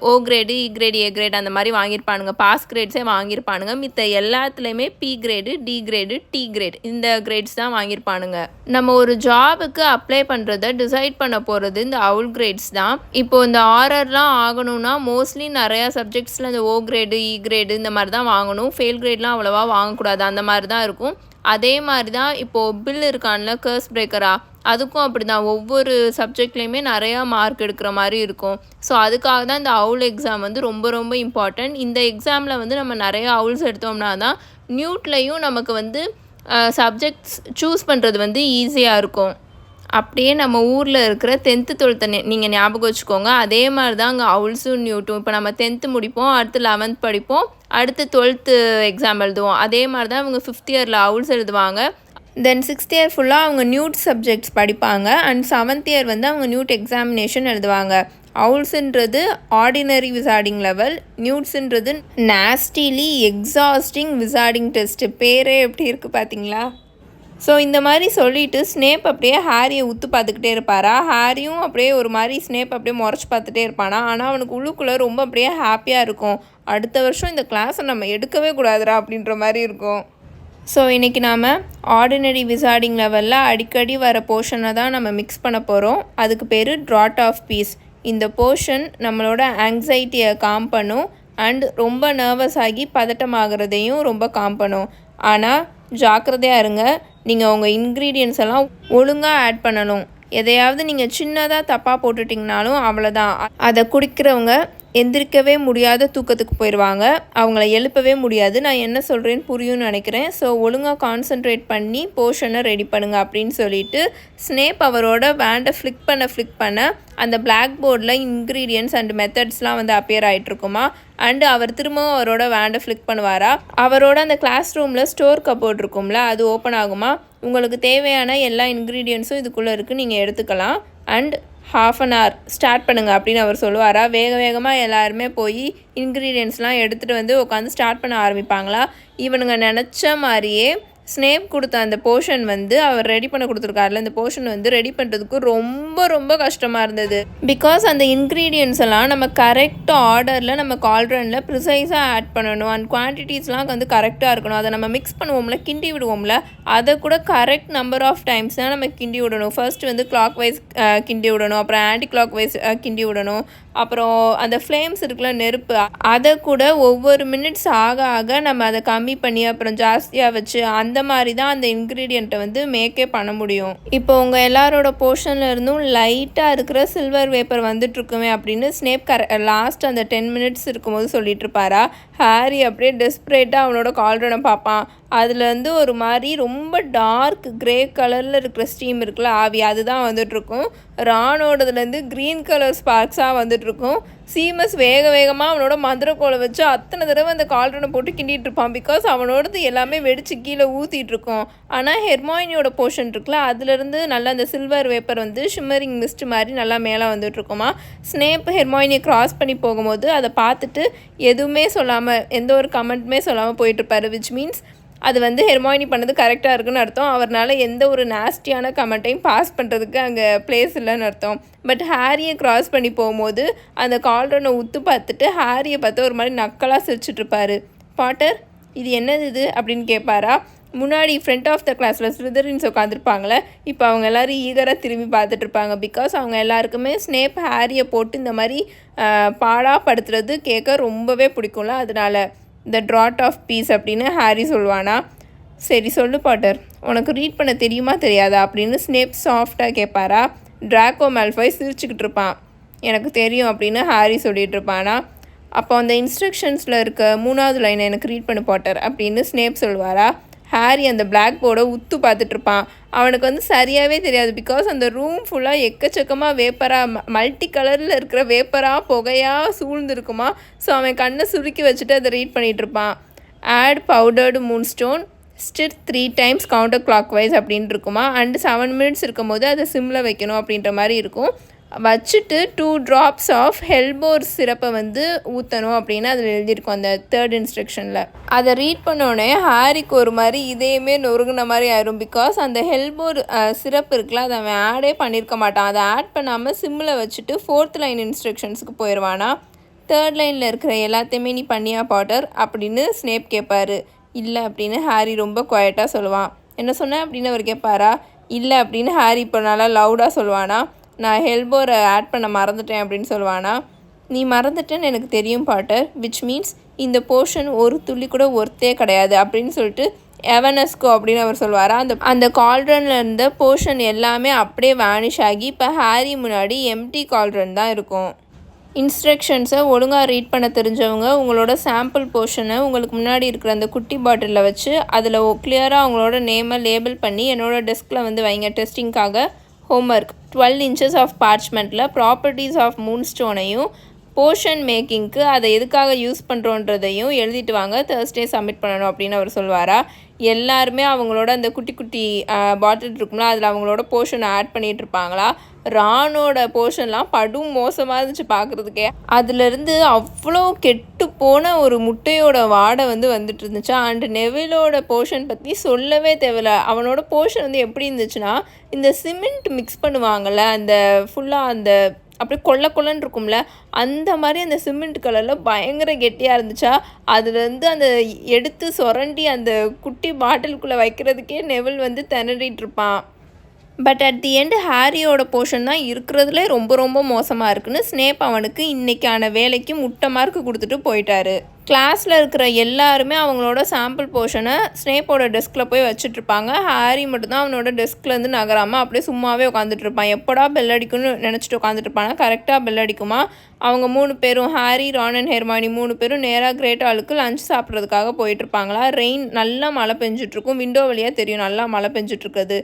O grade, E grade, A grade அந்த மாதிரி வாங்கியிருப்பானுங்க. பாஸ் கிரேட்ஸே வாங்கியிருப்பானுங்க. மித்த எல்லாத்துலேயுமே P grade, D grade, T grade இந்த கிரேட்ஸ் தான் வாங்கியிருப்பானுங்க. நம்ம ஒரு ஜாபுக்கு அப்ளை பண்ணுறத டிசைட் பண்ண போகிறது இந்த அவுல் கிரேட்ஸ் தான். இப்போது இந்த ஆர்ஆர்லாம் ஆகணும்னா மோஸ்ட்லி நிறையா சப்ஜெக்ட்ஸில் இந்த ஓ கிரேடு, இ கிரேடு இந்த மாதிரி தான் வாங்கணும். ஃபெயில் கிரேட்லாம் அவ்வளோவா வாங்கக்கூடாது. அந்த மாதிரி தான் இருக்கும். அதே மாதிரி தான் இப்போது பில் இருக்கான்ல கர்ஸ் பிரேக்கரா, அதுக்கும் அப்படி தான் ஒவ்வொரு சப்ஜெக்ட்லேயுமே நிறையா மார்க் எடுக்கிற மாதிரி இருக்கும். ஸோ அதுக்காக தான் இந்த அவுல் எக்ஸாம் வந்து ரொம்ப ரொம்ப இம்பார்ட்டண்ட். இந்த எக்ஸாமில் வந்து நம்ம நிறையா அவுல்ஸ் எடுத்தோம்னா தான் நியூட்லேயும் நமக்கு வந்து சப்ஜெக்ட்ஸ் சூஸ் பண்ணுறது வந்து ஈஸியாக இருக்கும். அப்படியே நம்ம ஊரில் இருக்கிற 10th 12th நீங்கள் ஞாபகம் வச்சுக்கோங்க. அதே மாதிரி தான் அங்கே அவுல்ஸும் நியூட்டும். இப்போ நம்ம 10th முடிப்போம், அடுத்து 11th படிப்போம், அடுத்து 12th எக்ஸாம் எழுதுவோம். அதே மாதிரி தான் அவங்க 5th இயரில் அவுல்ஸ் எழுதுவாங்க. தென் 6th இயர் ஃபுல்லாக அவங்க நியூட் சப்ஜெக்ட்ஸ் படிப்பாங்க. அண்ட் 7th இயர் வந்து அவங்க நியூட் எக்ஸாமினேஷன் எழுதுவாங்க. அவுல்ஸுன்றது ஆர்டினரி விசார்டிங் லெவல், நியூட்ஸுன்றது நாஸ்டிலி எக்ஸாஸ்டிங் விசார்டிங் டெஸ்ட்டு. பேரே எப்படி இருக்குது பார்த்தீங்களா? ஸோ இந்த மாதிரி சொல்லிவிட்டு ஸ்னேப் அப்படியே ஹாரியை உத்து பார்த்துக்கிட்டே இருப்பாரா. ஹாரியும் அப்படியே ஒரு மாதிரி ஸ்னேப் அப்படியே முறைச்சி பார்த்துட்டே இருப்பானா. ஆனால் அவனுக்கு உள்ளுக்குள்ளே ரொம்ப அப்படியே ஹாப்பியாக இருக்கும். அடுத்த வருஷம் இந்த கிளாஸை நம்ம எடுக்கவே கூடாதுரா அப்படின்ற மாதிரி இருக்கும். ஸோ இன்றைக்கி நாம் ஆர்டினரி விசார்டிங் லெவலில் அடிக்கடி வர போர்ஷனை தான் நம்ம மிக்ஸ் பண்ண போகிறோம். அதுக்கு பேர் ட்ராட் ஆஃப் பீஸ். இந்த போர்ஷன் நம்மளோட ஆங்ஸைட்டியை காம் பண்ணும் அண்ட் ரொம்ப நர்வஸ் ஆகி பதட்டமாகறதையும் ரொம்ப காம் பண்ணும். ஆனால் ஜாக்கிரதையாக இருங்க. நீங்கள் உங்கள் இன்க்ரீடியன்ஸ் எல்லாம் ஒழுங்காக ஆட் பண்ணணும். எதையாவது நீங்கள் சின்னதாக தப்பாக போட்டுட்டிங்கனாலும் அவ்வளோதான். அதை குடிக்கிறவங்க எந்திரிக்கவே முடியாத தூக்கத்துக்கு போயிடுவாங்க. அவங்கள எழுப்பவே முடியாது. நான் என்ன சொல்கிறேன்னு புரியும்னு நினைக்கிறேன். ஸோ ஒழுங்காக கான்சென்ட்ரேட் பண்ணி போர்ஷனை ரெடி பண்ணுங்கள் அப்படின்னு சொல்லிட்டு ஸ்னேப் அவரோட வேண்டை ஃப்ளிக் பண்ண அந்த பிளாக் போர்டில் இன்க்ரீடியன்ஸ் அண்ட் மெத்தட்ஸ்லாம் வந்து அப்பியர் ஆகிட்ருக்குமா. அண்டு அவர் திரும்பவும் அவரோட வேண்டை ஃப்ளிக் பண்ணுவாரா. அவரோட அந்த கிளாஸ் ரூமில் ஸ்டோர் கப்போர்ட் இருக்கும்ல, அது ஓப்பன் ஆகுமா. உங்களுக்கு தேவையான எல்லா இன்க்ரீடியன்ஸும் இதுக்குள்ளே இருக்குது, நீங்கள் எடுத்துக்கலாம். அண்ட் 1/2 an hour ஸ்டார்ட் பண்ணுங்கள் அப்படின்னு அவர் சொல்லுவாரா. வேகமாக எல்லாருமே போய் இன்க்ரீடியன்ஸ்லாம் எடுத்துகிட்டு வந்து உட்காந்து ஸ்டார்ட் பண்ண ஆரம்பிப்பாங்களா. இவனுங்க நினச்ச மாதிரியே ஸ்னேப் கொடுத்த அந்த போர்ஷன் வந்து அவர் ரெடி பண்ண கொடுத்துருக்காருல, இந்த போர்ஷன் வந்து ரெடி பண்ணுறதுக்கு ரொம்ப கஷ்டமாக இருந்தது. பிகாஸ் அந்த இன்க்ரீடியன்ஸ் எல்லாம் நம்ம கரெக்ட் ஆர்டரில் நம்ம கால்ட்ரனில் ப்ரிசைஸாக ஆட் பண்ணணும். அண்ட் குவான்டிட்டிஸ்லாம் வந்து கரெக்டாக இருக்கணும். அதை நம்ம மிக்ஸ் பண்ணுவோம்ல, கிண்டி விடுவோம்ல, அதை கூட கரெக்ட் நம்பர் ஆஃப் டைம்ஸ் தான் நம்ம கிண்டி விடணும். ஃபர்ஸ்ட் வந்து கிளாக் வைஸ் கிண்டி விடணும், அப்புறம் ஆன்டி கிளாக் வைஸ் கிண்டி விடணும், அப்புறம் அந்த ஃப்ளேம்ஸ் இருக்குல்ல நெருப்பு, அதை கூட ஒவ்வொரு மினிட்ஸ் ஆக நம்ம அதை கம்மி பண்ணி அப்புறம் ஜாஸ்தியாக வச்சு அந்த மாதிரி தான் அந்த இன்க்ரீடியண்ட்டை வந்து மேக்கே பண்ண முடியும். இப்போ உங்கள் எல்லாரோட போர்ஷனில் இருந்தும் லைட்டாக இருக்கிற சில்வர் வேப்பர் வந்துட்டுருக்குமே அப்படின்னு ஸ்னேப் லாஸ்ட் அந்த 10 minutes இருக்கும்போது சொல்லிட்டு இருப்பாரா. ஹாரி அப்படியே டெஸ்பரேட்டாக அவனோட கால்ட்ரனை பார்ப்பான். அதுலேருந்து ஒரு மாதிரி ரொம்ப டார்க் கிரே கலரில் இருக்கிற ஸ்டீம் இருக்குல்ல, ஆவி, அதுதான் வந்துட்டுருக்கும். ரானோடதுலேருந்து க்ரீன் கலர் ஸ்பார்க்ஸாக வந்துட்டுருக்கும். சீமஸ் வேகமாக அவனோட மந்திரக்கோலை வச்சு அத்தனை தடவை அந்த கால்ட்ரனை போட்டு கிண்டிகிட்டு இருப்பான். பிகாஸ் அவனோடது எல்லாமே வெடிச்சு கீழே ஊற்றிட்டுருக்கோம். ஆனால் ஹெர்மாயினியோட போர்ஷன் இருக்குல்ல, அதுலேருந்து நல்லா அந்த சில்வர் வேப்பர் வந்து ஷிம்மரிங் மிஸ்ட் மாதிரி நல்லா மேலே வந்துட்டுருக்குமா. ஸ்னேப் ஹெர்மாயினியை கிராஸ் பண்ணி போகும்போது அதை பார்த்துட்டு எதுவுமே சொல்லாமல், எந்த ஒரு கமெண்ட்டுமே சொல்லாமல் போயிட்டுருப்பாரு. விச் மீன்ஸ் அது வந்து ஹெர்மாயினி பண்ணது கரெக்டாக இருக்குன்னு அர்த்தம். அவரால் எந்த ஒரு நாஸ்டியான கமெண்ட்டையும் பாஸ் பண்ணுறதுக்கு அங்கே பிளேஸ் இல்லைன்னு அர்த்தம். பட் ஹாரியை கிராஸ் பண்ணி போகும்போது அந்த கால்ட்ரனை உத்து பார்த்துட்டு ஹாரியை பார்த்து ஒரு மாதிரி நக்கலாக சிரிச்சிட்ருப்பாரு. பாட்டர், இது என்னது இது அப்படின்னு கேட்பாரா. முன்னாடி ஃப்ரண்ட் ஆஃப் த கிளாஸில் ஸ்லிதரின்ஸ் உட்காந்துருப்பாங்களே, இப்போ அவங்க எல்லோரும் ஈகராக திரும்பி பார்த்துட்ருப்பாங்க. பிகாஸ் அவங்க எல்லாருக்குமே ஸ்னேப் ஹாரியை போட்டு இந்த மாதிரி பாடாப்படுத்துறது கேட்க ரொம்பவே பிடிக்கும்ல. அதனால் த ட்ராட் ஆஃப் பீஸ் அப்படின்னு ஹாரி சொல்லுவானா. சரி சொல்லு பாட்டர், உனக்கு ரீட் பண்ண தெரியுமா தெரியாதா அப்படின்னு ஸ்னேப் சாஃப்டாக கேட்பாரா. ட்ராக்கோ மால்ஃபாய் சிரிச்சுக்கிட்டு இருப்பான். எனக்கு தெரியும் அப்படின்னு ஹாரி சொல்லிகிட்டு இருப்பானா. அப்போ அந்த இன்ஸ்ட்ரக்ஷன்ஸில் இருக்க 3வது லைனை எனக்கு ரீட் பண்ணு பாட்டர் அப்படின்னு ஸ்னேப் சொல்லுவாரா. ஹாரி அந்த பிளாக் போர்டை உத்து பார்த்துட்ருப்பான். அவனுக்கு வந்து சரியாகவே தெரியாது. பிகாஸ் அந்த ரூம் ஃபுல்லாக எக்கச்சக்கமாக வேப்பராக, மல்டி கலரில் இருக்கிற வேப்பராக புகையாக சூழ்ந்துருக்குமா. ஸோ அவன் கண்ணை சுருக்கி வச்சுட்டு அதை ரீட் பண்ணிகிட்ருப்பான். Add powdered moonstone stir 3 times counter clockwise அப்படின்னு இருக்குமா. அண்டு 7 minutes இருக்கும் போது அதை சிம்மில் வைக்கணும் அப்படின்ற மாதிரி இருக்கும். வச்சுட்டு 2 drops ஆஃப் ஹெல்போர் சிரப்பை வந்து ஊற்றணும் அப்படின்னு அதில் எழுதியிருக்கோம் அந்த 3rd இன்ஸ்ட்ரக்ஷனில். அதை ரீட் பண்ணோடனே ஹாரிக்கு ஒரு மாதிரி இதையுமே நொறுங்கின மாதிரி ஆயிரும். பிகாஸ் அந்த ஹெல்போர் சிரப் இருக்குல்ல, அதை அவன் ஆடே பண்ணியிருக்க மாட்டான். அதை ஆட் பண்ணாமல் சிம்மில் வச்சுட்டு 4th லைன் இன்ஸ்ட்ரக்ஷன்ஸுக்கு போயிடுவானா. 3rd லைனில் இருக்கிற எல்லாத்தையுமே நீ பண்ணியா பாட்டர் அப்படின்னு ஸ்னேப் கேட்பாரு. இல்லை அப்படின்னு ஹாரி ரொம்ப குவைட்டாக சொல்லுவான். என்ன சொன்னேன் அப்படின்னு அவர் கேட்பாரா. இல்லை அப்படின்னு ஹாரி இப்போ நல்லா லவுடாக சொல்லுவானா. நான் ஹெல்போரை ஆட் பண்ண மறந்துட்டேன் அப்படின்னு சொல்லுவானா. நீ மறந்துட்டேன்னு எனக்கு தெரியும் பாட்டர், விச் மீன்ஸ் இந்த போர்ஷன் ஒரு துளி கூட ஒர்த்தே கிடையாது அப்படின்னு சொல்லிட்டு எவனஸ்கோ அப்படின்னு அவர் சொல்லுவாரா. அந்த கால்ட்ரனில் இருந்த போர்ஷன் எல்லாமே அப்படியே வேனிஷ் ஆகி இப்போ ஹாரி முன்னாடி எம்டி கால்ட்ரன் தான் இருக்கும். இன்ஸ்ட்ரக்ஷன்ஸை ஒழுங்காக ரீட் பண்ண தெரிஞ்சவங்க உங்களோட சாம்பிள் போர்ஷனை உங்களுக்கு முன்னாடி இருக்கிற அந்த குட்டி பாட்டிலில் வச்சு அதில் கிளியராக அவங்களோட நேமை லேபிள் பண்ணி என்னோடய டெஸ்கில் வந்து வைங்க டெஸ்டிங்காக. ஹோம்ஒர்க் 12 inches ஆஃப் பார்ச்மெண்ட்டில் ப்ராப்பர்ட்டிஸ் ஆஃப் மூன்ஸ்டோனையும் போர்ஷன் மேக்கிங்க்கு அதை எதுக்காக யூஸ் பண்ணுறோன்றதையும் எழுதிட்டு வாங்க, Thursday சப்மிட் பண்ணணும் அப்படின்னு அவர் சொல்வாரா. எல்லாருமே அவங்களோட அந்த குட்டி குட்டி பாட்டில் இருக்கும்ல, அதில் அவங்களோட போர்ஷனை ஆட் பண்ணிகிட்டு இருப்பாங்களா. ரானோட போர்ஷன்லாம் படும் மோசமாக இருந்துச்சு பார்க்குறதுக்கே. அதுலேருந்து அவ்வளோ கெட்டு போன ஒரு முட்டையோட வாடை வந்து வந்துட்டு இருந்துச்சு. அண்டு நெவிலோட போர்ஷன் பற்றி சொல்லவே தேவையில்ல. அவனோட போர்ஷன் வந்து எப்படி இருந்துச்சுன்னா, இந்த சிமெண்ட் மிக்ஸ் பண்ணுவாங்கள்ல, அந்த ஃபுல்லாக அந்த அப்படியே கொள்ளன்னு இருக்கும்ல, அந்த மாதிரி அந்த சிமெண்ட் கலரில் பயங்கர கெட்டியாக இருந்துச்சா. அதுலேருந்து அந்த எடுத்து சுரண்டி அந்த குட்டி பாட்டிலுக்குள்ளே வைக்கிறதுக்கே நெவில் வந்து திணறிட்டு இருப்பான். பட் அட் தி எண்ட் ஹாரியோட போர்ஷன் தான் இருக்கிறதுலே ரொம்ப ரொம்ப மோசமாக இருக்குன்னு ஸ்னேப் அவனுக்கு இன்றைக்கான வேலைக்கு முட்டை மார்க் கொடுத்துட்டு போயிட்டாரு. கிளாஸில் இருக்கிற எல்லாருமே அவங்களோட சாம்பிள் போர்ஷனை ஸ்னேப்போட டெஸ்கில் போய் வச்சுட்ருப்பாங்க. ஹாரி மட்டும்தான் அவனோட டெஸ்க்லேருந்து நகராமல் அப்படியே சும்மாவே உட்காந்துட்டு இருப்பான். எப்படா பெல் அடிக்கும்னு நினச்சிட்டு உட்காந்துட்டு இருப்பானா. கரெக்டாக பெல் அடிக்குமா. அவங்க 3 பேரும் ஹாரி, ரான் அண்ட் ஹெர்மானி 3 பேரும் நேராக கிரேட் ஹாலுக்கு லஞ்ச் சாப்பிட்றதுக்காக போயிட்டுருப்பாங்களா. ரெயின் நல்லா மழை பெஞ்சிட்ருக்கும். விண்டோ வழியாக தெரியும் நல்லா மழை பெஞ்சிட்ருக்குது.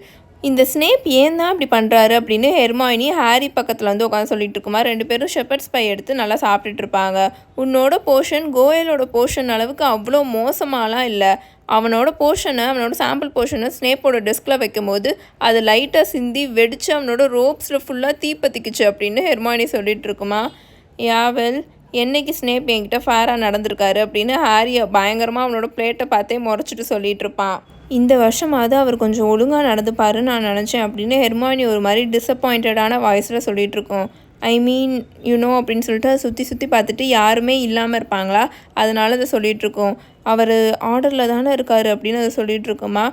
இந்த ஸ்னேப் ஏன் தான் இப்படி பண்ணுறாரு அப்படின்னு ஹெர்மாயினி ஹாரி பக்கத்தில் வந்து உட்காந்து சொல்லிட்டு இருக்குமா. 2 பேரும் ஷெப்பர்ட்ஸ் பை எடுத்து நல்லா சாப்பிட்டுட்டு இருப்பாங்க. உன்னோட போர்ஷன் கோயலோட போர்ஷன் அளவுக்கு அவ்வளோ மோசமாலாம் இல்லை. அவனோட சாம்பிள் போர்ஷனை ஸ்னேப்போட டெஸ்கில் வைக்கும் போது அது லைட்டாக சிந்தி வெடித்து அவனோட ரோப்ஸில் ஃபுல்லாக தீப்பத்திக்குச்சு அப்படின்னு ஹெர்மாயினி சொல்லிட்டு இருக்குமா. யாவல் என்னைக்கு ஸ்னேப் என்கிட்ட ஃபேராக நடந்திருக்காரு அப்படின்னு ஹாரியை பயங்கரமாக அவனோட பிளேட்டை பார்த்தே முறைச்சிட்டு சொல்லிட்டு இருப்பான். இந்த வருஷமாவது அவர் கொஞ்சம் ஒழுங்காக நடந்துப்பாருன்னு நான் நினச்சேன் அப்படின்னு ஹெர்மாயினி ஒரு மாதிரி டிஸப்பாயிண்டடான வாய்ஸில் சொல்லிகிட்ருக்கோம். ஐ மீன் யூனோ அப்படின்னு சொல்லிட்டு சுற்றி பார்த்துட்டு யாருமே இல்லாமல் இருப்பாங்களா, அதனால அதை சொல்லிகிட்ருக்கோம். அவர் ஆர்டரில் தானே இருக்கார் அப்படின்னு அதை சொல்லிகிட்ருக்கோமா.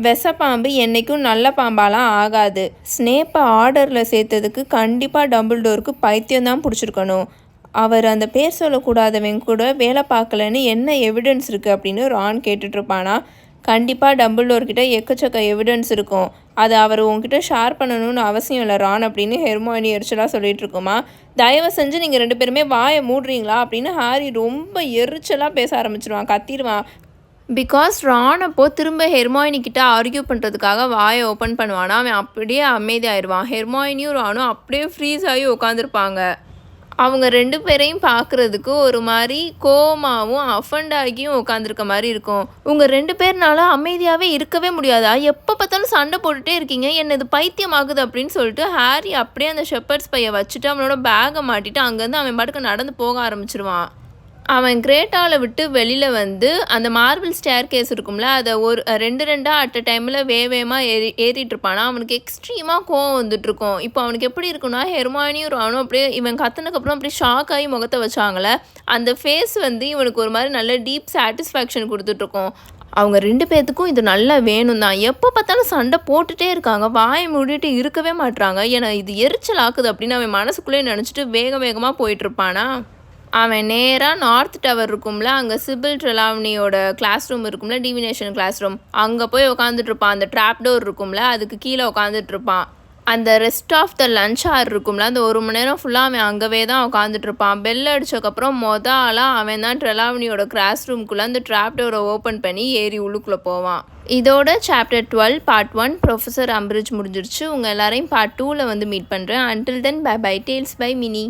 விஷப்பாம்பு என்றைக்கும் நல்ல பாம்பாலாம் ஆகாது. ஸ்னேப்பை ஆர்டரில் சேர்த்ததுக்கு கண்டிப்பாக டம்பிள்டோருக்கு பைத்தியம் தான் பிடிச்சிருக்கணும். அவர் அந்த பேர் சொல்லக்கூடாதவங்க கூட வேலை பார்க்கலன்னு என்ன எவிடன்ஸ் இருக்குது அப்படின்னு ரான் கேட்டுட்ருப்பானா. கண்டிப்பாக டம்பிள்டோர்கிட்ட எக்கச்சக்க எவிடன்ஸ் இருக்கும். அதை அவர் உங்ககிட்ட ஷேர் பண்ணணும்னு அவசியம் இல்லை ரான் அப்படின்னு ஹெர்மாயினி எரிச்சலாக சொல்லிட்டு இருக்குமா. தயவு செஞ்சு நீங்கள் 2 பேருமே வாயை மூடுறீங்களா அப்படின்னு ஹாரி ரொம்ப எரிச்சலாக பேச ஆரம்பிச்சிருவான், கத்திடுவான். பிகாஸ் ரான் அப்போது திரும்ப ஹெர்மாயினி கிட்ட ஆர்கியூ பண்ணுறதுக்காக வாயை ஓப்பன் பண்ணுவானா. அவன் அப்படியே அமைதியாயிடுவான். ஹெர்மாயினியும் ரானும் அப்படியே ஃப்ரீஸ் ஆகி உட்காந்துருப்பாங்க. அவங்க 2 பேரையும் பார்க்குறதுக்கு ஒரு மாதிரி கோவமாகவும் அஃபண்ட் ஆகியும் உட்காந்துருக்க மாதிரி இருக்கும். உங்கள் 2 பேர்னால அமைதியாகவே இருக்கவே முடியாதா, எப்போ பார்த்தாலும் சண்டை போட்டுகிட்டே இருக்கீங்க, என்ன இது பைத்தியம் ஆகுது அப்படின்னு சொல்லிட்டு ஹாரி அப்படியே அந்த ஷெப்பர்ட்ஸ் பையை வச்சுட்டு அவனோட பேக்கை மாட்டிட்டு அங்கேருந்து அவன் பாட்டுக்கு நடந்து போக ஆரம்பிச்சிருவான். அவன் கிரேட் ஹாலை விட்டு வெளியில் வந்து அந்த மார்பிள் ஸ்டேர் கேஸ் இருக்கும்ல, அதை ஒரு 2 அட் அ டைமில் வேகமாக ஏறிட்டு இருப்பானா. அவனுக்கு எக்ஸ்ட்ரீமாக கோவம் வந்துட்டுருக்கும். இப்போ அவனுக்கு எப்படி இருக்குன்னா, ஹெர்மாயினியும் ரானும் அப்படியே இவன் கத்துனதுக்கப்புறம் அப்படியே ஷாக் ஆகி முகத்தை வச்சாங்களே, அந்த ஃபேஸ் வந்து இவனுக்கு ஒரு மாதிரி நல்ல டீப் சாட்டிஸ்ஃபேக்ஷன் கொடுத்துட்ருக்கோம். அவங்க 2 பேர்த்துக்கும் இது நல்லா வேணும் தான். எப்போ பார்த்தாலும் சண்டை போட்டுகிட்டே இருக்காங்க, வாயை மூடிட்டு இருக்கவே மாட்டுறாங்க, ஏன்னா இது எரிச்சல் ஆக்குது அப்படின்னு அவன் மனசுக்குள்ளே நினச்சிட்டு வேகமாக போயிட்டுருப்பானா. அவன் நேராக நார்த் டவர் இருக்கும்ல, அங்கே சிபில் ட்ரெலாவனியோட கிளாஸ் ரூம் இருக்கும்ல, டிவினேஷன் கிளாஸ் ரூம், அங்கே போய் உட்காந்துட்ருப்பான். அந்த ட்ராப் டோர் இருக்கும்ல, அதுக்கு கீழே உட்காந்துட்ருப்பான். அந்த rest of the lunch hour இருக்கும்ல, அந்த 1 மணி நேரம் ஃபுல்லாக அவன் அங்கவே தான் உட்காந்துட்ருப்பான். பெல் அடித்ததுக்கப்புறம் ஆளாக அவன் தான் ட்ரெலாவனியோட கிளாஸ் ரூம்குள்ளே அந்த ட்ராப் டோரை ஓப்பன் பண்ணி ஏறி உள்ளுக்குள்ளே போவான். இதோட சாப்டர் 12 பார்ட் 1 ப்ரொஃபஸர் அம்பிரிட்ஜ் முடிஞ்சிருச்சு. உங்கள் எல்லாரையும் பார்ட் 2ல் வந்து மீட் பண்ணுறேன். Until then bye bye, tales by mini.